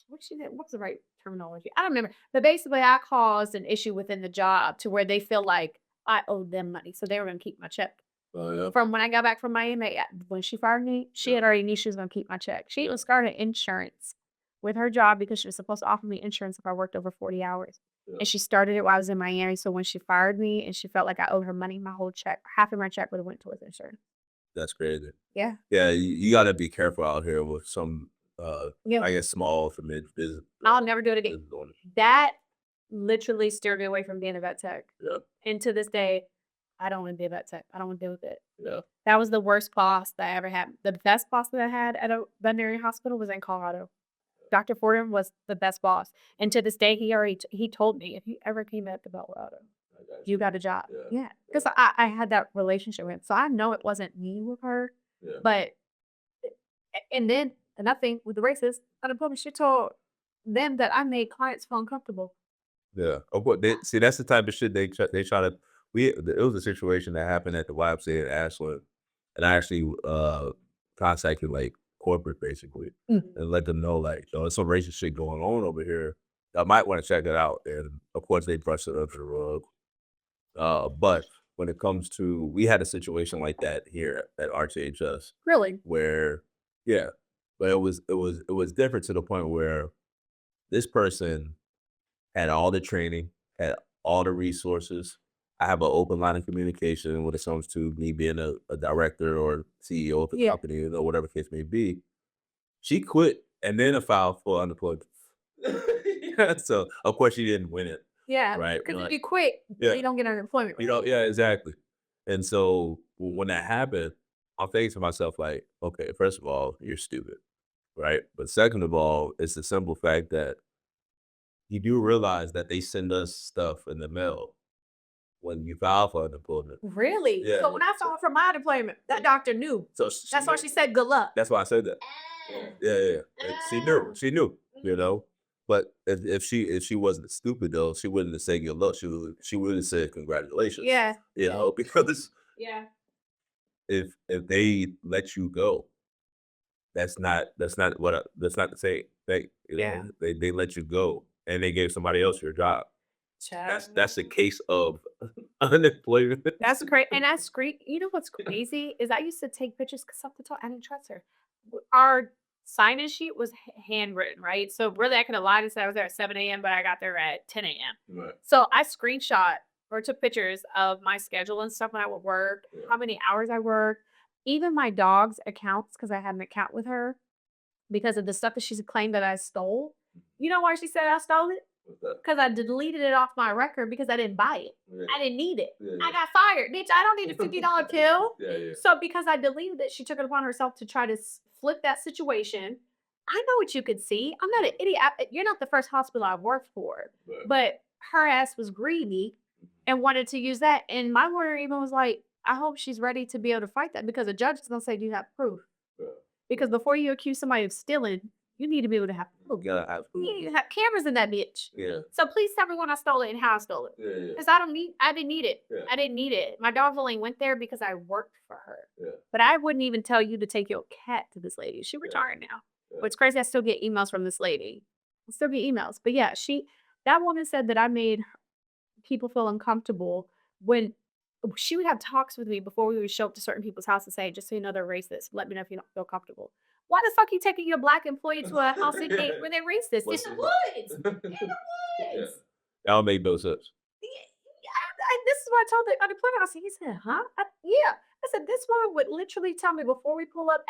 what's the right terminology? I don't remember. But basically, I caused an issue within the job to where they feel like I owed them money. So they were going to keep my check. Oh yeah. From when I got back from Miami, when she fired me, she had already knew she was going to keep my check. She even started insurance with her job because she was supposed to offer me insurance if I worked over 40 hours. Yeah. And she started it while I was in Miami. So when she fired me and she felt like I owed her money, my whole check, half of my check would have went towards insurance. That's crazy. Yeah. Yeah, you gotta be careful out here with some Yeah. I guess small to mid business. I'll never do it again. business owners. That literally steered me away from being a vet tech. Yeah. And to this day, I don't want to be that tech. I don't want to deal with it. Yeah. That was the worst boss that I ever had. The best boss that I had at a veterinary hospital was in Colorado. Dr. Fordham was the best boss. And to this day, he told me, if you ever came back to Colorado, you got a job. Yeah. Because I had that relationship with him. So I know it wasn't me with her. Yeah. But, and then another thing with the racist unemployment, she told them that I made clients feel uncomfortable. Yeah. Of course, see, that's the type of shit they try to. It was a situation that happened at the YMCA in Ashland, and I actually contacted like corporate basically and let them know like, there's some racist shit going on over here. I might want to check it out, and of course they brushed it under the rug. But when it comes to, we had a situation like that here at RTHS Really? where, yeah, but it was different to the point where this person had all the training, had all the resources. I have an open line of communication when it comes to me being a director or CEO of the company, or whatever case may be. She quit and then filed for unemployment. So of course she didn't win it. Yeah. Right. Because if you quit, you don't get unemployment. You know, yeah, exactly. And so when that happened, I'm thinking to myself, like, okay, first of all, you're stupid. Right. But second of all, it's the simple fact that you do realize that they send us stuff in the mail when you file for unemployment. Really? Yeah. So when I filed for my unemployment, that doctor knew. So That's why she said good luck. That's why I said that. Yeah. And she knew, you know. But if she wasn't stupid though, she wouldn't have said good luck. She would have said congratulations. Yeah. You know, because Yeah. if they let you go, that's not the same thing. You know? They let you go and they gave somebody else your job. That's a case of unemployment. That's great. And that's great. You know what's crazy is I used to take pictures because something told I didn't trust her. Our sign-in sheet was handwritten, right? So really I could have lied and said I was there at 7 a.m., but I got there at 10 a.m. Right. So I screenshot or took pictures of my schedule and stuff when I would work, how many hours I worked, even my dog's accounts, because I had an account with her because of the stuff that she's claimed that I stole. You know why she said I stole it? Because I deleted it off my record because I didn't buy it. Yeah. I didn't need it. Yeah. I got fired. Bitch, I don't need a $50 pill. Yeah. So because I deleted it, she took it upon herself to try to flip that situation. I know what you could see. I'm not an idiot. You're not the first hospital I've worked for. Right. But her ass was greedy and wanted to use that. And my lawyer even was like, I hope she's ready to be able to fight that because a judge is going to say, do you have proof? Yeah. Because before you accuse somebody of stealing, you need to be able to have proof. You gotta have You proof. need to have cameras in that bitch. Yeah. So please tell me when I stole it and how I stole it. Yeah. Because I didn't need it. Yeah. I didn't need it. My dog only went there because I worked for her. Yeah. But I wouldn't even tell you to take your cat to this lady. She retired now. Yeah. What's crazy, I still get emails from this lady. I still get emails. But yeah, that woman said that I made people feel uncomfortable when she would have talks with me before we would show up to certain people's house and say, just so you know they're racist. Let me know if you don't feel comfortable. Why the fuck you taking your black employee to a house where they're racist? It's the woods. In the woods. Yeah. That don't make no sense. This is what I told the unemployment officer. He said, huh? Yeah. I said, this woman would literally tell me before we pull up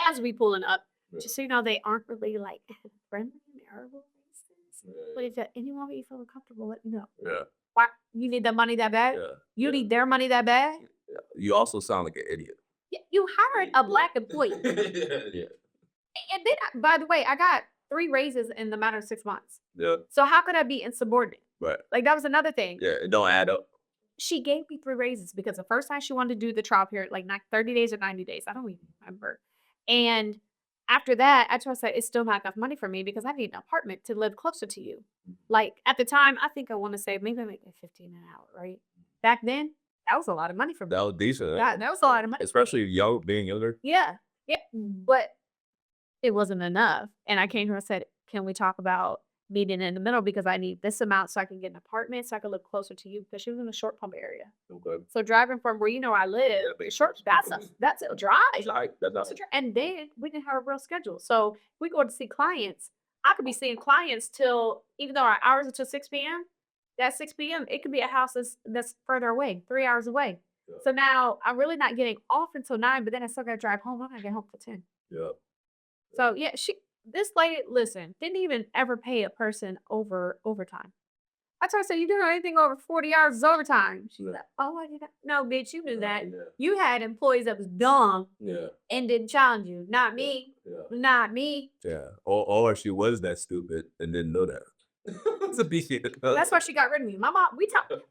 as we pulling up, just so you know, they aren't really like friendly and terrible racists. But if at any moment you feel uncomfortable, let me know. Yeah. Why you need that money that bad? Yeah. You need their money that bad? Yeah. You also sound like an idiot. Yeah, you hired a black employee. Yeah. And then, by the way, I got 3 raises in the matter of 6 months. Yeah. So how could I be insubordinate? Right. Like that was another thing. Yeah. It don't add up. She gave me 3 raises because the first time she wanted to do the trial period, like 30 days or 90 days. I don't even remember. And after that, I told her, it's still not enough money for me because I need an apartment to live closer to you. Like at the time, I think I want to say maybe I make $15 an hour, right? Back then, that was a lot of money for me. That was decent. That was a lot of money. Especially being younger. Yeah. Yeah. But it wasn't enough. And I came to her and said, can we talk about meeting in the middle because I need this amount so I can get an apartment so I can live closer to you because she was in a short pump area. Okay. So driving from where I live, that's a drive. And then we didn't have a real schedule. So we go to see clients. I could be seeing clients till, even though our hours are till 6 p.m., that 6 p.m., it could be a house that's further away, 3 hours away. Yeah. So now I'm really not getting off until 9, but then I still got to drive home. I'm going to get home for 10. Yeah. So yeah, this lady, listen, didn't even ever pay a person overtime. I told her, I said, you doing anything over 40 hours is overtime. She's Yeah. like, oh, I did not. No, bitch, you knew that. Yeah. You had employees that was dumb Yeah. and didn't challenge you. Not me. Yeah. Not me. Yeah. Or she was that stupid and didn't know that. It's a BC. That's why she got rid of me. My mom,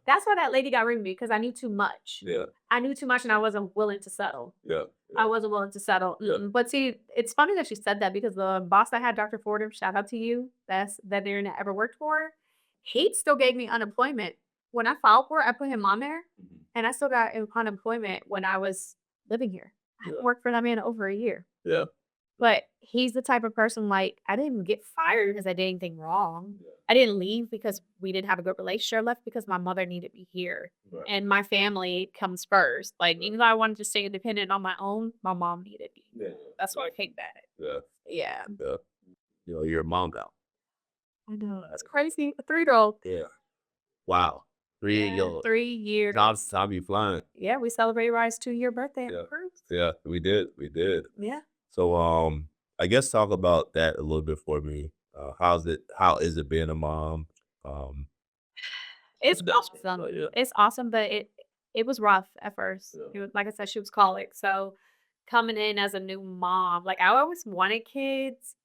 that's why that lady got rid of me, because I knew too much. Yeah. I knew too much and I wasn't willing to settle. Yeah. I wasn't willing to settle. Yeah. But see, it's funny that she said that, because the boss I had, Dr. Fordham, shout out to you, best veterinarian I ever worked for, he still gave me unemployment. When I filed for it, I put him on there, and I still got unemployment when I was living here. I haven't worked for that man over a year. Yeah. But he's the type of person, like, I didn't get fired because I did anything wrong. I didn't leave because we didn't have a good relationship. I left because my mother needed me here. Right. And my family comes first. Like, even though I wanted to stay independent on my own, my mom needed me. Yeah. That's why I came back. Yeah. Yeah. Yeah. You're a mom now. I know. That's crazy. A 3-year-old. Yeah. Wow. 3 Yeah, years old. 3 years. Time you flying. Yeah, we celebrated Ryan's 2-year birthday. Yeah. On cruise. Yeah, we did. We did. Yeah. So I guess talk about that a little bit for me. How is it being a mom? It's That's- awesome. yeah. It's awesome, but it was rough at first. Yeah. It was, like I said, she was colic. So coming in as a new mom, like, I always wanted kids,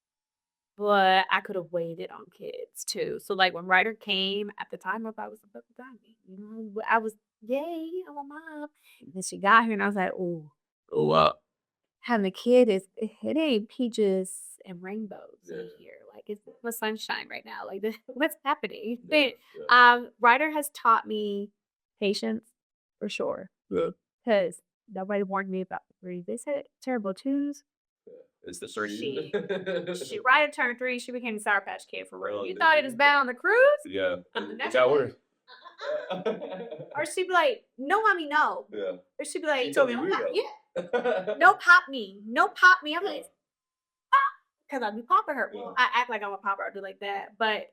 but I could have waited on kids too. So like when Ryder came, at the time I thought it was about to die. You know, but I was, yay, I'm a mom. And then she got here and I was like, oh, Oh wow. having a kid it ain't peaches and rainbows in Yeah. here. Like, it's the sunshine right now. Like, what's happening? Yeah, yeah. Ryder has taught me patience for sure. Yeah. Because nobody warned me about the 3. They said terrible twos. It's the She Ryder turned 3, she became the Sour Patch Kid for real. Oh, You did thought it you? was bad on the cruise? Yeah. That's It got what- worse. Or she'd be like, no, mommy, no. Yeah. Or she'd be like, She told me no, we pop, know. yeah, no, pop me. No, pop me. I'm like, because I be popping her. Yeah. I act like I'm a popper. I do like that. But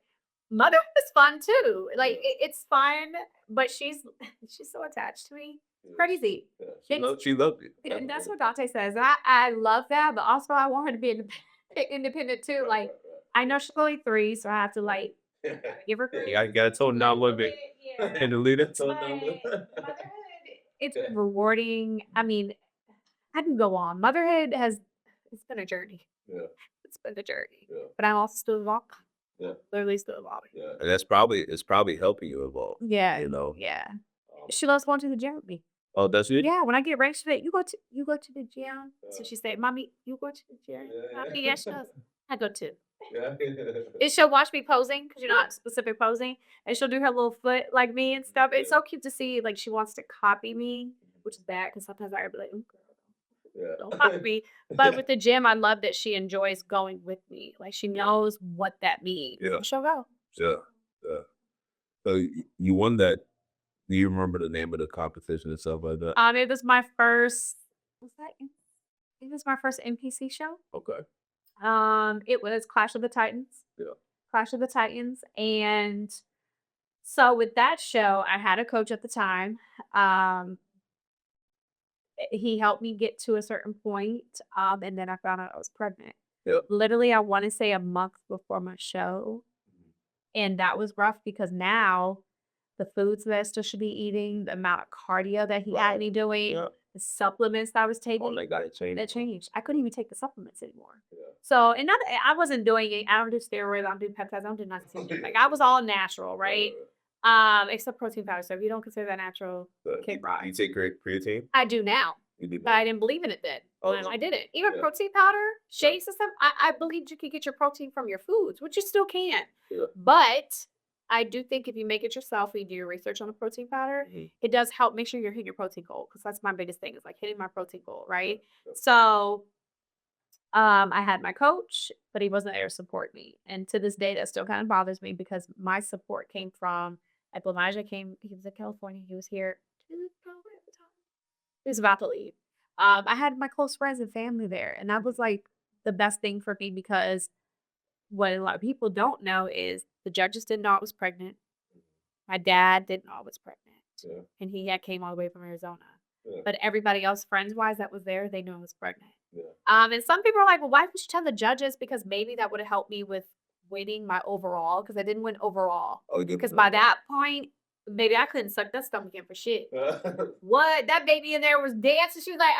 motherhood is fun too. Like, Yeah. it's fun, but she's so attached to me. It's crazy. Yeah. She loved it. And that's what Dante says. I love that, but also I want her to be independent too. Like, I know she's only 3, so I have to like give her credit. Yeah, I gotta tone down a little bit. Yeah. And the leader. But motherhood, it's rewarding. I mean, I can go on. Motherhood it's been a journey. Yeah. It's been a journey. Yeah. But I'm also still evolving. Yeah. Literally still evolving. Yeah. And it's probably helping you evolve. Yeah. You know. Yeah. She loves going to the gym with me. Oh, that's it? Yeah, when I get ready, she's like, you go to the gym. So she said, Mommy, you go to the gym. Yeah. Mommy, yes, she does. I go too. Yeah. And she'll watch me posing, because you know I'm specific posing, and she'll do her little foot like me and stuff. It's so cute to see. Like, she wants to copy me, which is bad because sometimes I be like, "Ooh, girl, don't copy me." But with the gym, I love that she enjoys going with me. Like, she knows what that means. Yeah. She'll go. Yeah. Yeah. So you won that. Do you remember the name of the competition and stuff like that? It was my first. It was my first NPC show. Okay. It was Clash of the Titans. Yeah. Clash of the Titans. And so with that show, I had a coach at the time. He helped me get to a certain point, and then I found out I was pregnant. Yeah. Literally, I want to say a month before my show. And that was rough because now the foods that I still should be eating, the amount of cardio that he had me doing, Yeah. the supplements that I was taking, Oh, they got it changed. that changed. I couldn't even take the supplements anymore. Yeah. So, and not, I wasn't doing it. I don't do steroids. I don't do peptides. I don't do nothing. Like, I was all natural, right? Except protein powder. So if you don't consider that natural, kick rock. You take creatine? I do now, You do but I didn't believe in it then. Oh, When no. I didn't. Even Yeah. protein powder, shake system. I believed you could get your protein from your foods, which you still can. Yeah. But I do think if you make it yourself, you do your research on the protein powder, it does help make sure you're hitting your protein goal, because that's my biggest thing, is like hitting my protein goal, right? Yeah. So I had my coach, but he wasn't there to support me. And to this day, that still kind of bothers me, because my support came from, like, Elijah came, he was in California, he was here 2 weeks ago at the time. He was about to leave. I had my close friends and family there, and that was like the best thing for me, because what a lot of people don't know is the judges didn't know I was pregnant. My dad didn't know I was pregnant. Yeah. And he had came all the way from Arizona. Yeah. But everybody else, friends-wise, that was there, they knew I was pregnant. Yeah. And some people are like, well, why didn't you tell the judges? Because maybe that would have helped me with winning my overall because I didn't win overall. Oh, good. Because by that point, baby, I couldn't suck that stomach in for shit. What? That baby in there was dancing. She was like,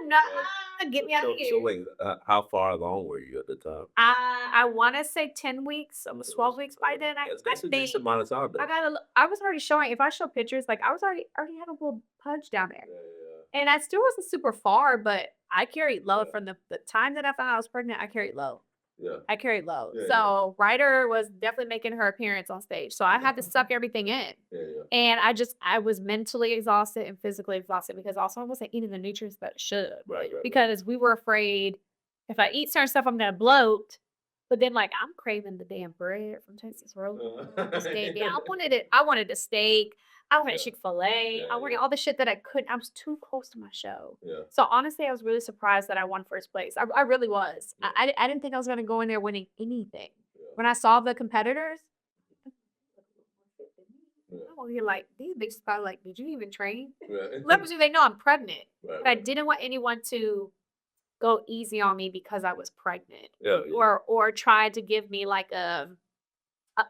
nah, get me out of here. So wait, how far along were you at the time? I want to say 10 weeks, almost 12 weeks by then. That's a decent amount of time. I was already showing, if I show pictures, like I was already had a little pudge down there. And I still wasn't super far, but I carried low from the time that I found out I was pregnant. I carried low. Yeah. I carried low. Yeah, So Ryder was definitely making her appearance on stage. So I had to suck everything in. And I was mentally exhausted and physically exhausted because also I wasn't eating the nutrients that I should. Right. Because we were afraid if I eat certain stuff, I'm gonna bloat. But then like I'm craving the damn bread from Texas Roadhouse. I wanted a steak. I wanted Chick-fil-A. I wanted all the shit that I couldn't. I was too close to my show. Yeah. So honestly, I was really surprised that I won first place. I really was. Yeah. I didn't think I was gonna go in there winning anything. Yeah. When I saw the competitors, you're like, these bitches probably like, did you even train? Little do they know I'm pregnant. But I didn't want anyone to go easy on me because I was pregnant. Or try to give me like a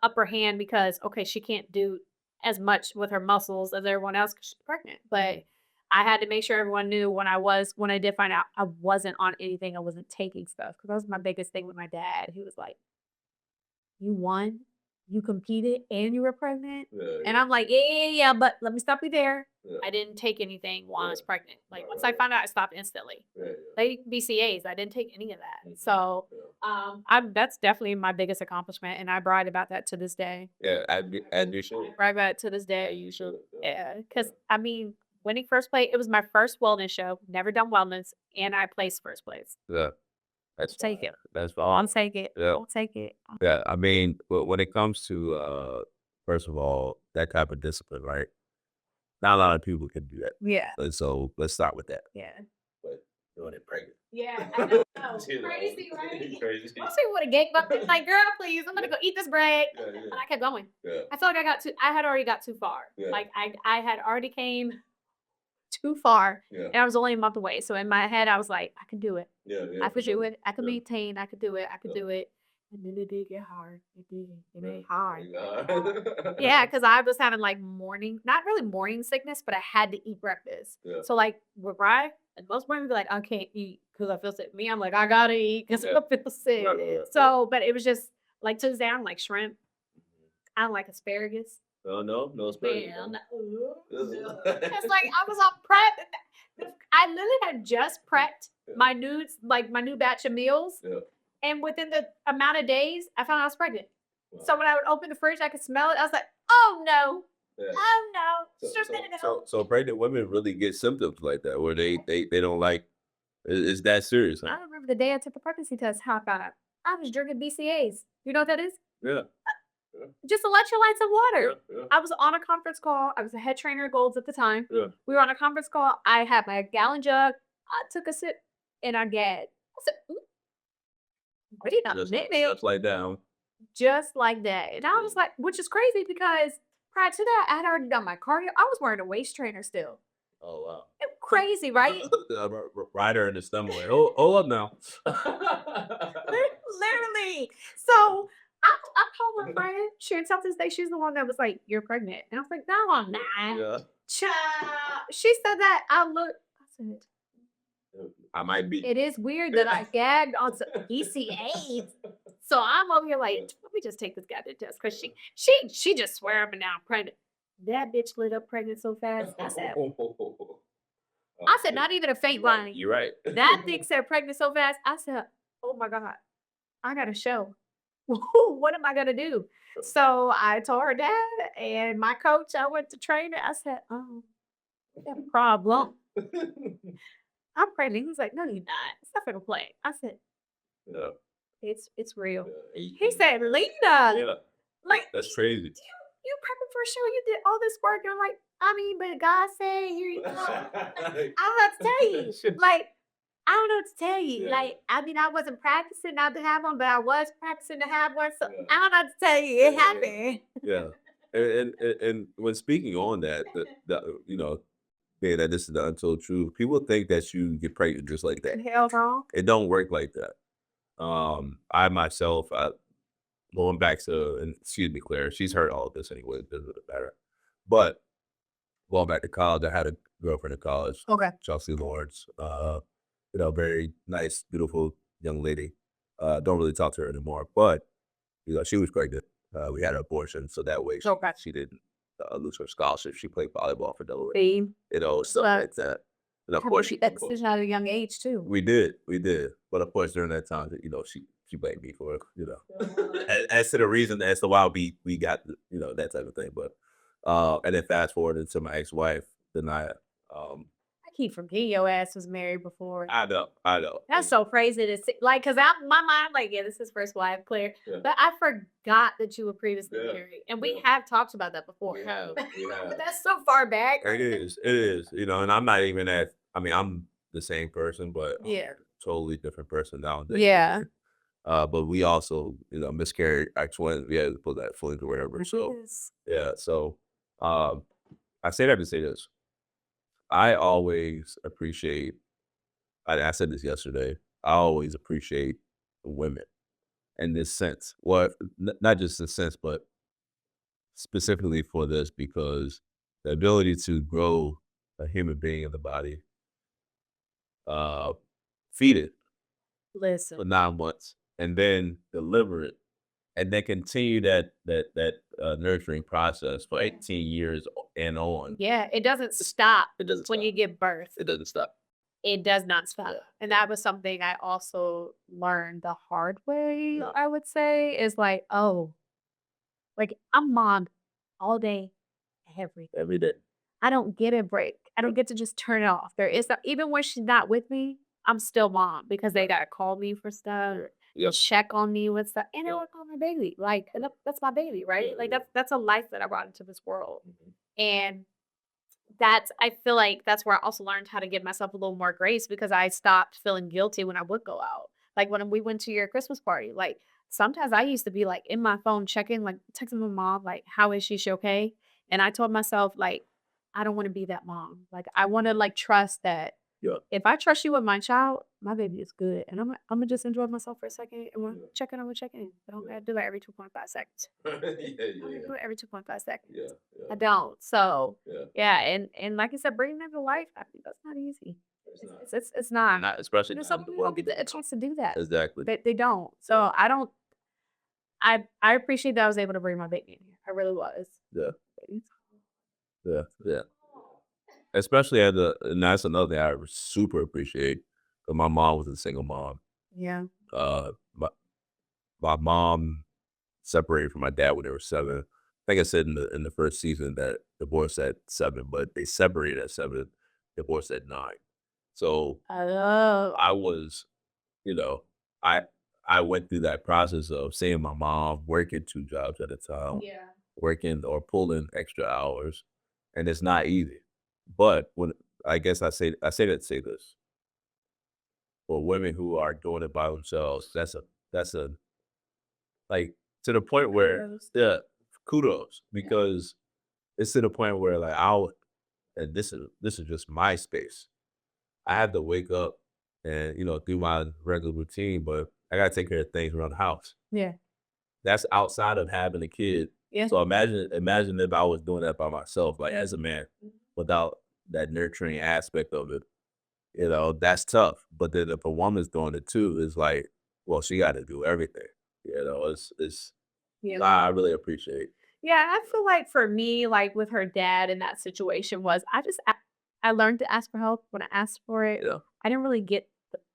upper hand because okay, she can't do as much with her muscles as everyone else because she's pregnant. But I had to make sure everyone knew when I did find out I wasn't on anything, I wasn't taking stuff. Because that was my biggest thing with my dad. He was like, you won, you competed, and you were pregnant. And I'm like, yeah, but let me stop you there. I didn't take anything while I was pregnant. Like once I found out, I stopped instantly. They BCAs, I didn't take any of that. So that's definitely my biggest accomplishment, and I brag about that to this day. Yeah, and you should brag about it to this day. You should, yeah, because I mean, winning first place, it was my first wellness show. Never done wellness, and I placed first place. Yeah, that's Take it. That's Oh, I'm take it. Yeah. I'll take it. Yeah, I mean, when it comes to first of all, that type of discipline, right? Not a lot of people can do that. Yeah. So let's start with that. Yeah. But doing it pregnant. Yeah, I know. Crazy, right? Crazy. Most people would have gave up. Like, girl, please, I'm gonna go eat this bread. And I kept going. Yeah. I felt like I had already got too far. Yeah. Like I had already came too far, and I was only a month away. So in my head, I was like, I can do it. I could do it. I could maintain. I could do it. I could do it. And then it did get hard. It did. It made hard. Yeah, because I was having like not really morning sickness, but I had to eat breakfast. Yeah. So like with Rye, and most women be like, I can't eat because I feel sick. Me, I'm like, I gotta eat because I feel sick. So, but it was just like to this day, I don't like shrimp. I don't like asparagus. No asparagus. Yeah, it's like I was on prep. I literally had just prepped my new batch of meals. Yeah. And within the amount of days, I found out I was pregnant. Wow. So when I would open the fridge, I could smell it. I was like, oh no. Yeah. Oh no. So pregnant women really get symptoms like that where they don't like it's that serious. Huh? I remember the day I took the pregnancy test, how I found out. I was drinking BCAs. You know what that is? Yeah. Just electrolytes and water. Yeah. I was on a conference call. I was a head trainer at Golds at the time. Yeah. We were on a conference call. I had my gallon jug. I took a sip and I gagged. I said, wait a minute. Just like that. Just like that. And I was like, which is crazy because prior to that, I had already done my cardio. I was wearing a waist trainer still. Oh, wow. Crazy, right? Rider in the stomach. Like, hold up now. Literally. So I called my friend. She in South Day. She's the one that was like, "You're pregnant," and I was like, "No, I'm not." Yeah. Child. She said that. I said, I might be. It is weird that I gagged on some BCAs. So I'm over here like, let me just take this goddamn test because she just swear up and down pregnant. That bitch lit up pregnant so fast. I said, not even a faint line. You're right. That thing said pregnant so fast. I said, oh my God, I got a show. What am I gonna do? So I told her dad and my coach. I went to train her. I said, "Oh, we have a problem. I'm pregnant." He was like, "No, you're not. It's not gonna play." I said, "Yeah, it's real." Yeah. He said, "Lena, yeah, like that's crazy. You prepping for a show? You did all this work." And I'm like, I mean, but God said, "Here you go." I don't know what to tell you. Like, I don't know what to tell you. Yeah. Like, I mean, I wasn't practicing not to have one, but I was practicing to have one. So I don't know what to tell you. It happened. Yeah. And when speaking on that, being that this is the untold truth, people think that you get pregnant just like that. Hell no. It don't work like that. I myself, going back to, and excuse me, Claire, she's heard all of this anyway, it doesn't matter. But going back to college, I had a girlfriend in college, Okay. Chelsea Lawrence, very nice, beautiful young lady. Don't really talk to her anymore, but she was pregnant. We had an abortion, so that way Okay. she didn't lose her scholarship. She played volleyball for Delaware, See, stuff like that. And of course, that decision at a young age too. we did. But of course, during that time, she blamed me for it, as to the reason as to why we got, that type of thing. But and then fast forward into my ex-wife, Denia. I keep forgetting your ass was married before. I know. That's so crazy to see. Like, cause my mind, like, yeah, this is first wife, Claire. Yeah. But I forgot that you were previously Yeah. married, and we Yeah. have talked about that before. We have. But that's so far back. It is, and I'm not even at. I mean, I'm the same person, but Yeah. totally different person nowadays. Yeah. But we also, miscarried our twins. We had to put that fully into whatever. So Yes. yeah. So I say that to say this. I always appreciate. I said this yesterday. I always appreciate women in this sense. Well, not just this sense, but specifically for this, because the ability to grow a human being in the body, feed it for Listen. 9 months, and then deliver it, and then continue that nurturing process for 18 years and on. Yeah, it doesn't stop It doesn't when stop. you give birth. It doesn't stop. It does not stop. Yeah. And that was something I also learned the hard way, Yeah. I would say, is like, oh, like I'm mom all day, Every day. I don't get a break. I don't get to just turn it off. There is even when she's not with me, I'm still mom because they gotta call me for stuff, Yep. check on me with stuff, and they Yep. work on my baby. Like, and that's my baby, right? Yeah, Like yeah. that's a life that I brought into this world. Mhm. And I feel like that's where I also learned how to give myself a little more grace because I stopped feeling guilty when I would go out. Like when we went to your Christmas party, like sometimes I used to be like in my phone checking, like texting my mom, like, how is she? She okay? And I told myself, like, I don't want to be that mom. Like I want to like trust that Yeah. if I trust you with my child, my baby is good. And I'm gonna just enjoy myself for a second and when Yeah. check in, I'm gonna check in. I don't Yeah. gotta do that every 2.5 seconds. Yeah, I don't yeah, gotta do it every 2.5 seconds. yeah, I yeah, don't. So yeah. yeah, and like I said, bringing them to life, I think that's not easy. It's not. It's not. Not especially There's not some in the people don't world. get a chance to do that. Exactly. They don't. So I don't. I appreciate that I was able to bring my baby in here. I really was. Yeah. Especially and that's another thing I super appreciate. 'Cause my mom was a single mom. Yeah. My mom separated from my dad when they were 7. I think I said in the first season that divorced at 7, but they separated at 7, divorced at 9. So Oh. I was, I I went through that process of seeing my mom working 2 jobs at a time, Yeah. working or pulling extra hours, and it's not easy. But when I guess I say that to say this, for women who are doing it by themselves, that's a like to the point where Kudos. yeah, kudos, because it's to the point where like and this is just my space. I have to wake up and do my regular routine, but I gotta take care of things around the house. Yeah. That's outside of having a kid. Yeah. So imagine if I was doing that by myself, like as a man, without that nurturing aspect of it. That's tough. But then if a woman's doing it too, it's like, well, she got to do everything. It's Yeah. I really appreciate. Yeah, I feel like for me, like with her dad in that situation was I learned to ask for help when I asked for it. Yeah. I didn't really get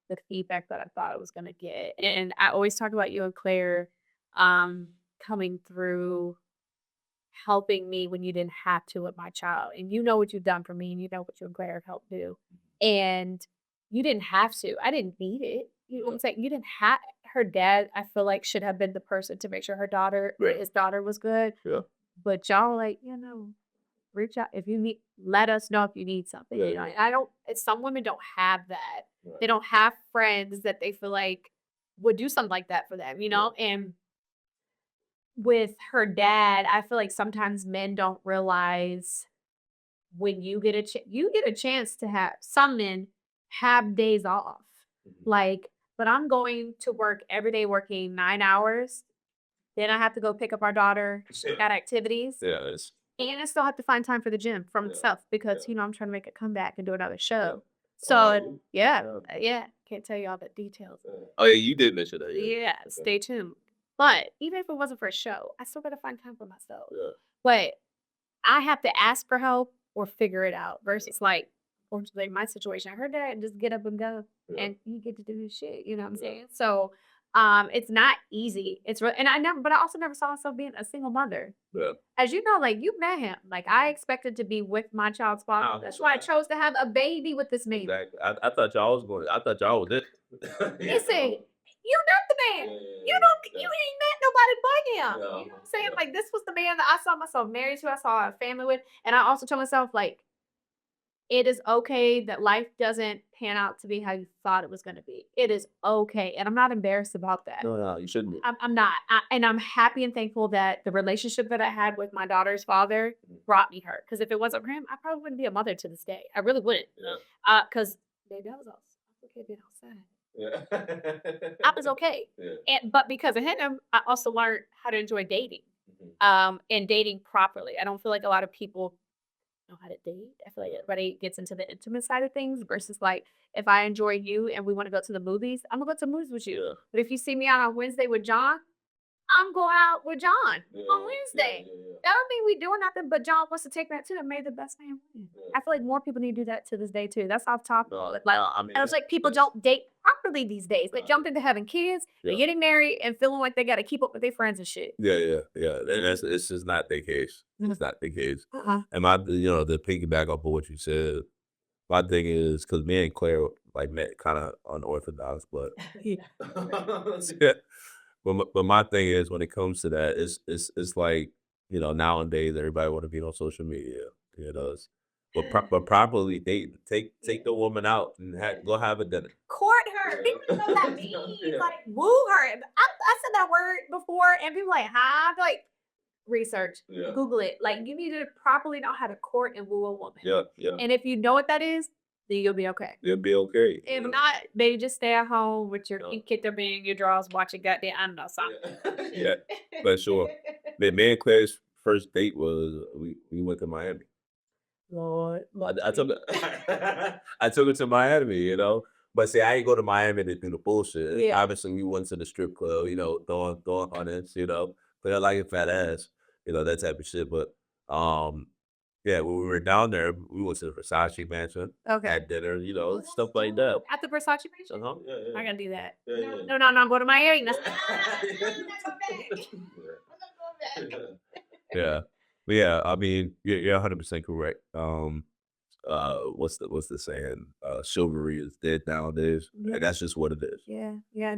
the feedback that I thought I was gonna get. And I always talk about you and Claire coming through helping me when you didn't have to with my child. And you know what you've done for me and you know what you and Claire have helped do. And you didn't have to. I didn't need it. You know what I'm saying? You didn't have her dad, I feel like should have been the person to make sure Right. his daughter was good. Yeah. But y'all like, reach out if you need, let us know if you need something. Yeah, yeah. I don't, some women don't have that. Right. They don't have friends that they feel like would do something like that for them, and with her dad, I feel like sometimes men don't realize when you get you get a chance to have some men have days off. Mhm. Like, but I'm going to work every day working 9 hours Then I have to go pick up our daughter at activities. Yeah, it's And I still have to find time for the gym for Yeah, myself because, yeah. I'm trying to make a comeback and do another show. Oh, So, really? yeah. Can't tell you all the details. oh yeah, you did mention that. Yeah, stay tuned. But even if it wasn't for a show, I still gotta find time for myself. Yeah. But I have to ask for help or figure it out versus like, or like my situation. I heard that and just get up and go, Yeah. and you get to do this shit. You know what I'm Yeah. saying? So, it's not easy. It's real, and but I also never saw myself being a single mother. Yeah. As you know, like you met him. Like I expected to be with my child's father. Oh, That's why I chose to have a baby with this man. Exactly. I thought y'all was going. I thought y'all was it. Listen, you not the man. You ain't met nobody but him. You know what I'm saying? Like this was the man that I saw myself married to. I saw a family with, and I also told myself like, it is okay that life doesn't pan out to be how you thought it was going to be. It is okay, and I'm not embarrassed about that. No, you shouldn't be. I'm not, and I'm happy and thankful that the relationship that I had with my daughter's father brought me her. Because if it wasn't for him, I probably wouldn't be a mother to this day. I really wouldn't. Yeah. Because baby, I was okay being outside. Yeah. I was okay. Yeah. But because of him, I also learned how to enjoy dating, and dating properly. I don't feel like a lot of people know how to date. I feel like everybody gets into the intimate side of things versus like if I enjoy you and we want to go to the movies, I'm gonna go to the movies with you. Yeah. But if you see me out on Wednesday with John, I'm going out with John on Wednesday. That don't mean we doing nothing, but John wants to take that too and made the best man win. I feel like more people need to do that to this day too. That's off topic. No, Like, I mean, and it's like people don't date properly these days. They jump into having kids, they're Yeah. getting married, and feeling like they got to keep up with their friends and shit. yeah. And it's just not the case. It's not the case. Uh-uh. And my, the piggyback off of what you said, my thing is because me and Claire like met kind of unorthodox, but yeah. But my thing is when it comes to that, it's like nowadays everybody want to be on social media, but properly date, take the woman out and go have a dinner. Court her. People don't know what that means. Yeah. Like woo her. I said that word before, and people like, huh? Like research, Yeah. Google it. Like you need to properly know how to court and woo a woman. Yeah, And if you know what that is, then you'll be okay. it'll be okay. If not, baby, just stay at home with your No. feet kicked up in your drawers, watching goddamn, I don't know, something. Yeah, but sure. Man, me and Claire's first date was we went to Miami. Lord, I took I took her to Miami, But see, I ain't go to Miami to do the bullshit. Yeah. Obviously, we went to the strip club, throwing hundreds, but I like a fat ass, that type of shit. But yeah, when we were down there, we went to the Versace mansion, Okay. had dinner, stuff like that. At the Versace mansion? Uh-huh. I gotta do that. Yeah. No, I'm going to Miami. That's Yeah. But yeah, I mean, you're 100% correct. What's the saying? Chivalry is dead nowadays. Yeah. And that's just what it is. yeah. You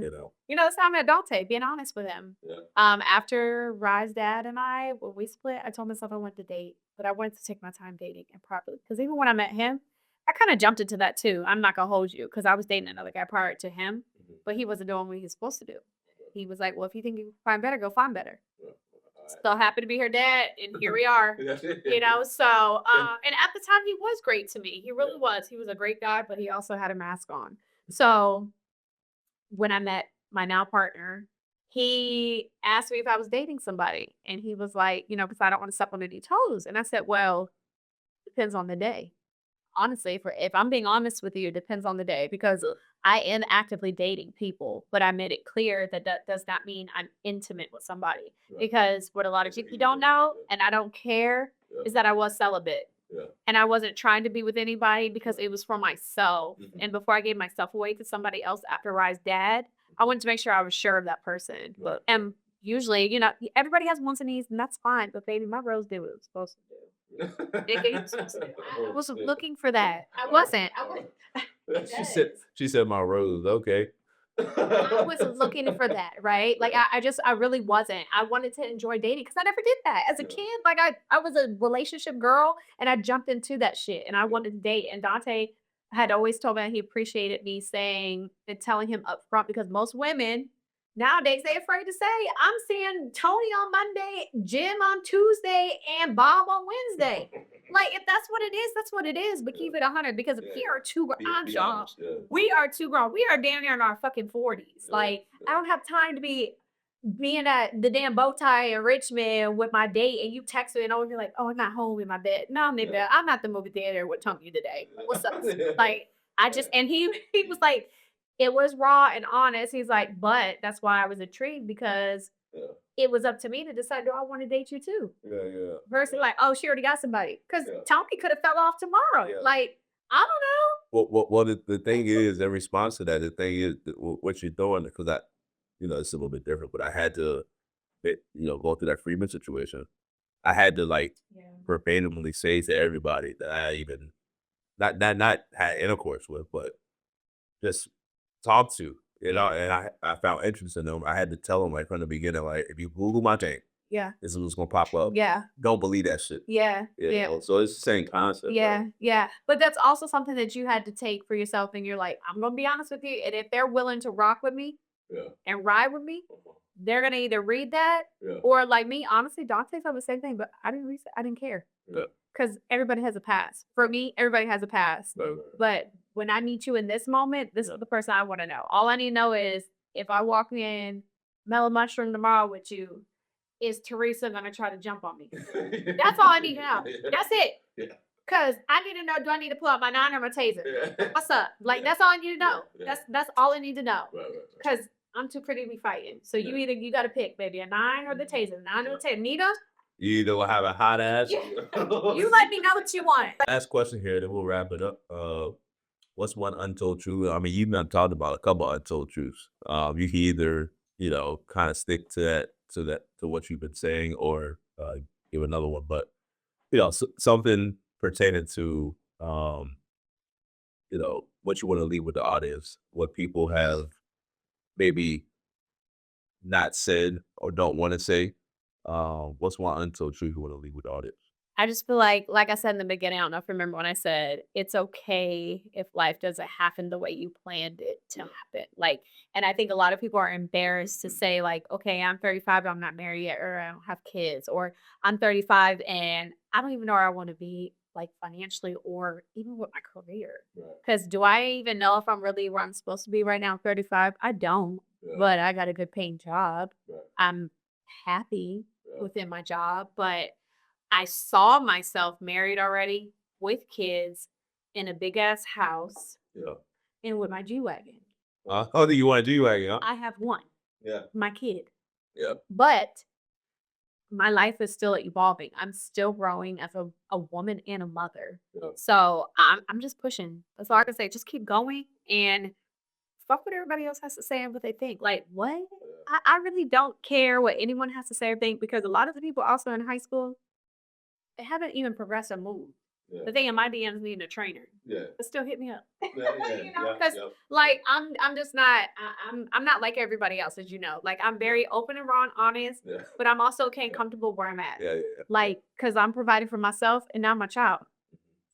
It's time at Dante, being honest with him. Yeah. After Rye's dad and I, when we split, I told myself I wanted to date, but I wanted to take my time dating and properly. Because even when I met him, I kind of jumped into that too. I'm not gonna hold you because I was dating another guy prior to him, but he wasn't doing what he was supposed to do. He was like, "Well, if you think you can find better, go find better." So happy to be her dad, and here we are. So and at the time he was great to me. He really was. He was a great guy, but he also had a mask on. So when I met my now partner, he asked me if I was dating somebody, and he was like, because I don't want to step on any toes. And I said, well, depends on the day. Honestly, if I'm being honest with you, it depends on the day because I am actively dating people, but I made it clear that does not mean I'm intimate with somebody. Right. Because what a lot of people don't know, and I don't care, is that I was celibate. Yeah. And I wasn't trying to be with anybody because it was for myself. Mhm. And before I gave myself away to somebody else after Rye's dad, I wanted to make sure I was sure of that person. Right. And usually, everybody has wants and needs, and that's fine. But baby, my rose did what it was supposed to do. I wasn't looking for that. I wasn't. She said my rose. Okay. I wasn't looking for that, right? Like I really wasn't. I wanted to enjoy dating because I never did that as a kid. Like I was a relationship girl and I jumped into that shit and I wanted to date. And Dante had always told me he appreciated me saying and telling him up front because most women nowadays they afraid to say, I'm seeing Tony on Monday, Jim on Tuesday, and Bob on Wednesday. Like if that's what it is, that's what it is. But keep it 100 because we are too grown. We are too grown. We are damn near in our fucking 40s. Like I don't have time to be being at the damn bow tie in Richmond with my date and you text me and you're like, oh, I'm not home in my bed. No, nigga, Yeah. I'm not the movie theater with Chunky today. What's up? Like, I just, and he was like, it was raw and honest. He's like, but that's why I was intrigued because Yeah. it was up to me to decide, do I want to date you too? Yeah. Versus like, oh, she already got somebody. Because Yeah. Chunky could have fell off tomorrow. Yeah. Like, I don't know. Well, the thing is, in response to that, the thing is what you're doing, because it's a little bit different, but I had to, go through that Freeman situation. I had to verbatimly say to everybody that I even not had intercourse with, but just talk to, and I found interest in them. I had to tell them from the beginning, like, if you Google my name, Yeah. this is what's gonna pop up. Yeah. Don't believe that shit. Yeah. You know? So it's the same concept. Yeah, right? yeah. But that's also something that you had to take for yourself. And you're like, I'm going to be honest with you. And if they're willing to rock with me Yeah. and ride with me, they're going to either read that Yeah. or like me, honestly, Dante said the same thing, but I didn't care. Yeah. Because everybody has a past. For me, everybody has a past. Right. But when I meet you in this moment, this is the person I want to know. All I need to know is if I walk in Mellow Mushroom tomorrow with you, is Teresa going to try to jump on me? That's all I need to know. That's it. Yeah. Because I need to know, do I need to pull out my 9 or my taser? Yeah. What's up? Like, that's all I need to know. Yeah. That's all I need to know. Right. Because I'm too pretty to be fighting. So you got to pick, baby, a 9 or the taser. 9 or the taser. Nita, You either will have a hot ass. you let me know what you want. Last question here, then we'll wrap it up. What's one untold truth? I mean, you've not talked about a couple of untold truths. You can either, kind of stick to what you've been saying, or give another one. But something pertaining to what you want to leave with the audience, what people have maybe not said or don't want to say. What's one untold truth you want to leave with the audience? I just feel like I said in the beginning, I don't know if you remember when I said, it's okay if life doesn't happen the way you planned it to happen. Like, and I think a lot of people are embarrassed to say like, okay, I'm 35, I'm not married yet, or I don't have kids, or I'm 35 and I don't even know where I want to be like financially or even with my career. Right. Because do I even know if I'm really where I'm supposed to be right now? I'm 35. I don't, Yeah. but I got a good paying job. Right. I'm happy Yeah. within my job, but I saw myself married already with kids in a big ass house Yeah. and with my G-Wagon. Oh, do you want to do huh? I have one, Yeah. my kid, Yeah. but my life is still evolving. I'm still growing as a woman and a mother. Yeah. So I'm just pushing. That's all I can say. Just keep going and fuck what everybody else has to say and what they think. Like, what? I really don't care what anyone has to say or think, because a lot of the people also in high school, they haven't even progressed or moved. Yeah. The thing in my DMs needing a trainer, Yeah. but still hit me up. Yeah. You know, because like I'm just not. I'm not like everybody else, as you know. Like I'm very open and raw and honest, Yeah. but I'm also okay and comfortable where I'm at. Yeah. Like, because I'm providing for myself and now my child.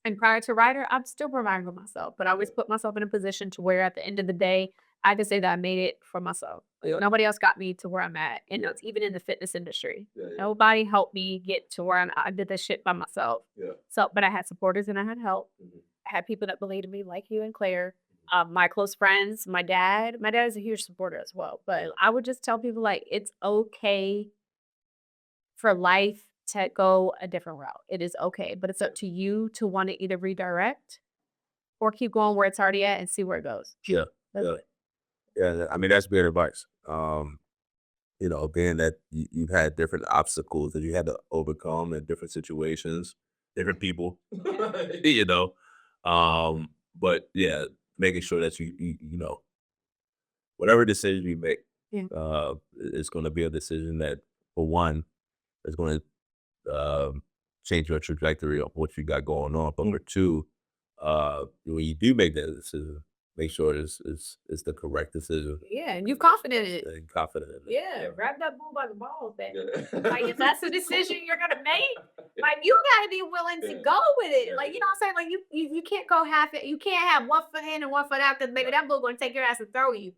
And prior to Ryder, I'm still providing for myself, but I always put myself in a position to where at the end of the day, I can say that I made it for myself. Yeah. Nobody else got me to where I'm at. And that's even in the fitness industry. Yeah. Nobody helped me get to where I did this shit by myself. Yeah. So, but I had supporters and I had help. Mhm. I had people that believed in me, like you and Claire. My close friends, my dad. My dad is a huge supporter as well. But I would just tell people like, it's okay for life to go a different route. It is okay, but it's up to you to want to either redirect or keep going where it's already at and see where it goes. Yeah. That's Yeah. it. Yeah, I mean, that's good advice. Being that you've had different obstacles that you had to overcome in different situations, different people, but yeah, making sure that you whatever decision you make, Yeah. it's going to be a decision that, for one, is going to change your trajectory of what you got going on. But for two, when you do make that decision, make sure it's the correct decision. Yeah, and you're confident in it. And confident in it. Yeah, grab that bull by the balls, baby. Yeah. Like, if that's the decision you're gonna make, like you gotta be willing to go with it. Like, you know what I'm saying? Like you can't go half it. You can't have one foot in and one foot out, because maybe that bull gonna take your ass and throw you.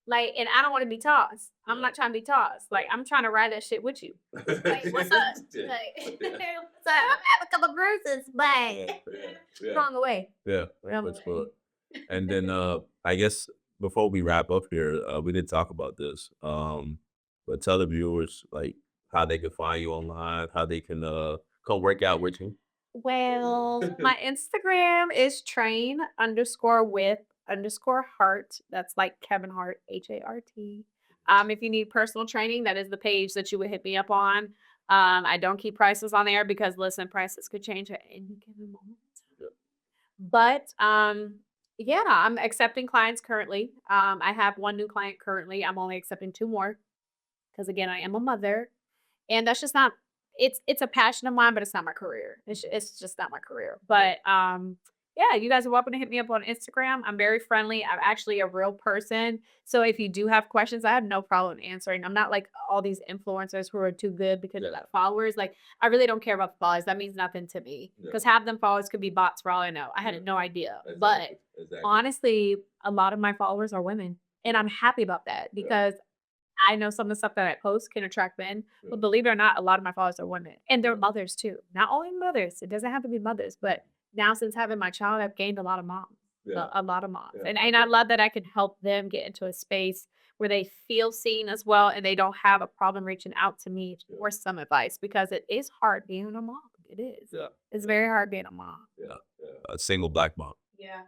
Like, and I don't want to be tossed. I'm not trying to be tossed. Like, I'm trying to ride that shit with you. Like, what's up? Yeah. Like, what's up? I have a couple bruises, but strong away. Yeah. That's good. And then I guess before we wrap up here, we didn't talk about this. But tell the viewers like how they can find you online, how they can come work out with you. Well, my Instagram is train_with_heart. That's like Kevin Hart, HART. If you need personal training, that is the page that you would hit me up on. I don't keep prices on there because listen, prices could change at any given moment. Yeah. But yeah, I'm accepting clients currently. I have one new client currently. I'm only accepting 2 more because again, I am a mother, and that's just not. It's a passion of mine, but it's not my career. It's just not my career. But yeah, you guys are welcome to hit me up on Instagram. I'm very friendly. I'm actually a real person. So if you do have questions, I have no problem answering. I'm not like all these influencers who are too good because of Yeah. that followers. Like I really don't care about the followers. That means nothing to me. Yeah. Because half them followers could be bots for all I know. I had Yeah. no idea. Exactly. But Exactly. honestly, a lot of my followers are women. And I'm happy about that because I know some of the stuff that I post can attract men, but believe it or not, a lot of my followers are women and they're mothers too. Not only mothers, it doesn't have to be mothers, but now since having my child, I've gained a lot of moms, Yeah. a lot of moms. Yeah. And I love that I can help them get into a space where they feel seen as well and they don't have a problem reaching out to me Yeah. for some advice because it is hard being a mom. It is. Yeah. It's very hard being a mom. Yeah. A single black mom. Yeah.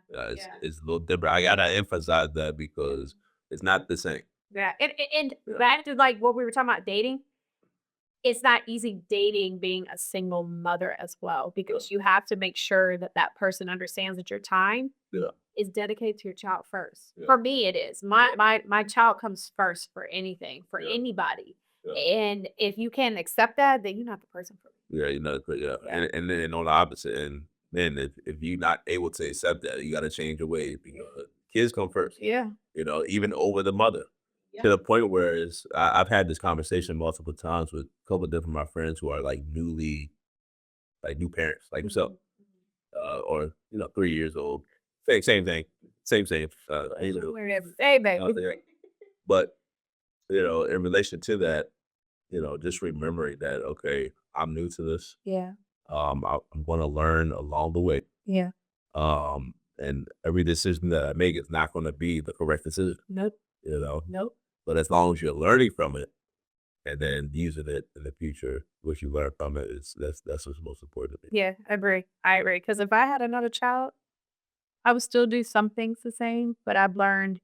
It's a little different. I gotta emphasize that because it's not the same. Yeah. And Yeah. back to like what we were talking about dating. It's not easy dating being a single mother as well because you have to make sure that that person understands that your time Yeah. is dedicated to your child first. Yeah. For me, it is. My child comes first for anything, for Yeah. anybody. Yeah. And if you can't accept that, then you're not the person for me. Yeah, you know, yeah. Yeah. And then on the opposite end, then if you're not able to accept that, you gotta change your ways because kids come first. Yeah. You know, even over the mother. To the point where I've had this conversation multiple times with a couple of different my friends who are like new parents, like yourself, or 3 years old. Same thing, same. You know, We're every day, baby. out there. But in relation to that, just remembering that okay, I'm new to this. Yeah. I'm going to learn along the way. Yeah. And every decision that I make is not going to be the correct decision. Nope. Nope. But as long as you're learning from it and then using it in the future, what you learn from it that's what's most important to me. Yeah, I agree. I agree. Because if I had another child, I would still do some things the same, but I've learned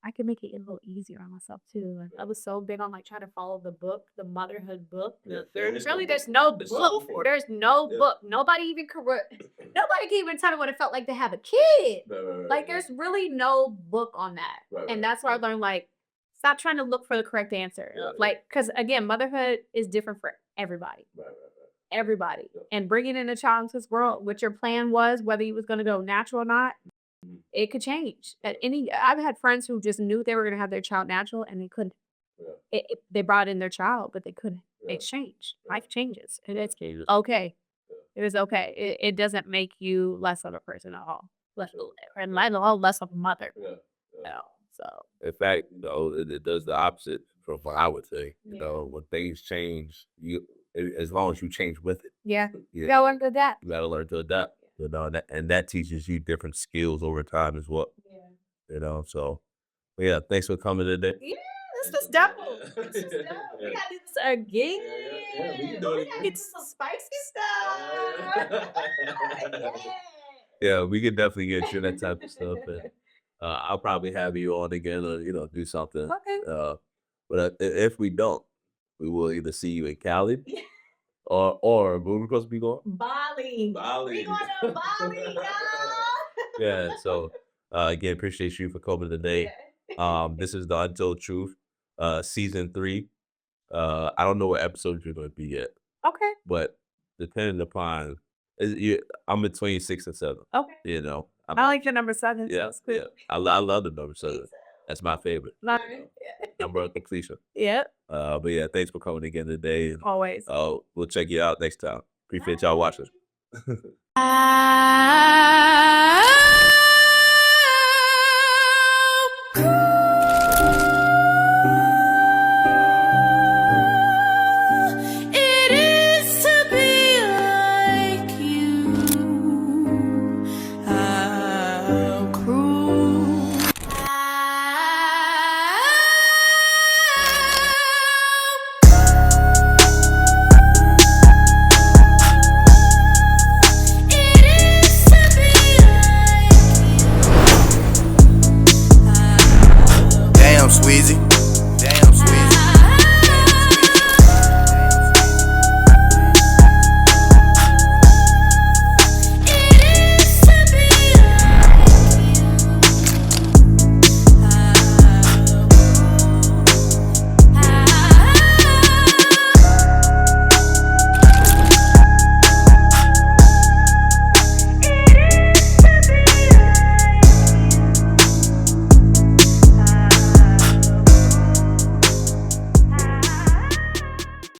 I could make it a little easier on myself too. And I was so big on like trying to follow the book, the motherhood book. Yeah, There's no no book. There's book. no book. There's no Yeah. book. Nobody can even tell me what it felt like to have a kid. Right, Like there's really no book on that. Right, And right. that's where I learned like stop trying to look for the correct answer. Yeah, Like because again, motherhood is different for everybody. right. Everybody. Yeah. And bringing in a child into this world, what your plan was, whether you was going to go natural or not, it could change. I've had friends who just knew they were going to have their child natural and they couldn't. Yeah. They brought in their child, but they couldn't. Yeah. It changed. Yeah. Life changes. And it's Changes. okay. Yeah. It is okay. It doesn't make you less of a person at all. And let alone less of a mother. Yeah. No. So In fact, it does the opposite from what I would say. You Yeah. know, when things change, as long as you change with it, yeah. you Go into that. gotta learn to adapt. And that teaches you different skills over time as well. Yeah. So yeah, thanks for coming today. Yeah, this is dope. This is dope. Yeah. We gotta do this again. Yeah, we can do it We gotta again. get to some spicy stuff. Yeah. Yeah, we can definitely get you that type of stuff. And I'll probably have you on again or do something. Okay. But if we don't, we will either see you in Cali Yeah. or where we supposed to be going. Bali. Bali. We going to Bali, y'all. Yeah. So again, appreciate you for coming today. This is the Untold Truth, season 3. I don't know what episode you're going to be yet, Okay. but depending upon, I'm between 6 and 7. Okay. I'm, I like the number 7. yeah, That's cool. yeah. I love the number 7. That's my favorite. Like, Number of completion. Yep. But yeah, thanks for coming again today. And, Always. we'll check you out next time. Appreciate y'all watching. Bye.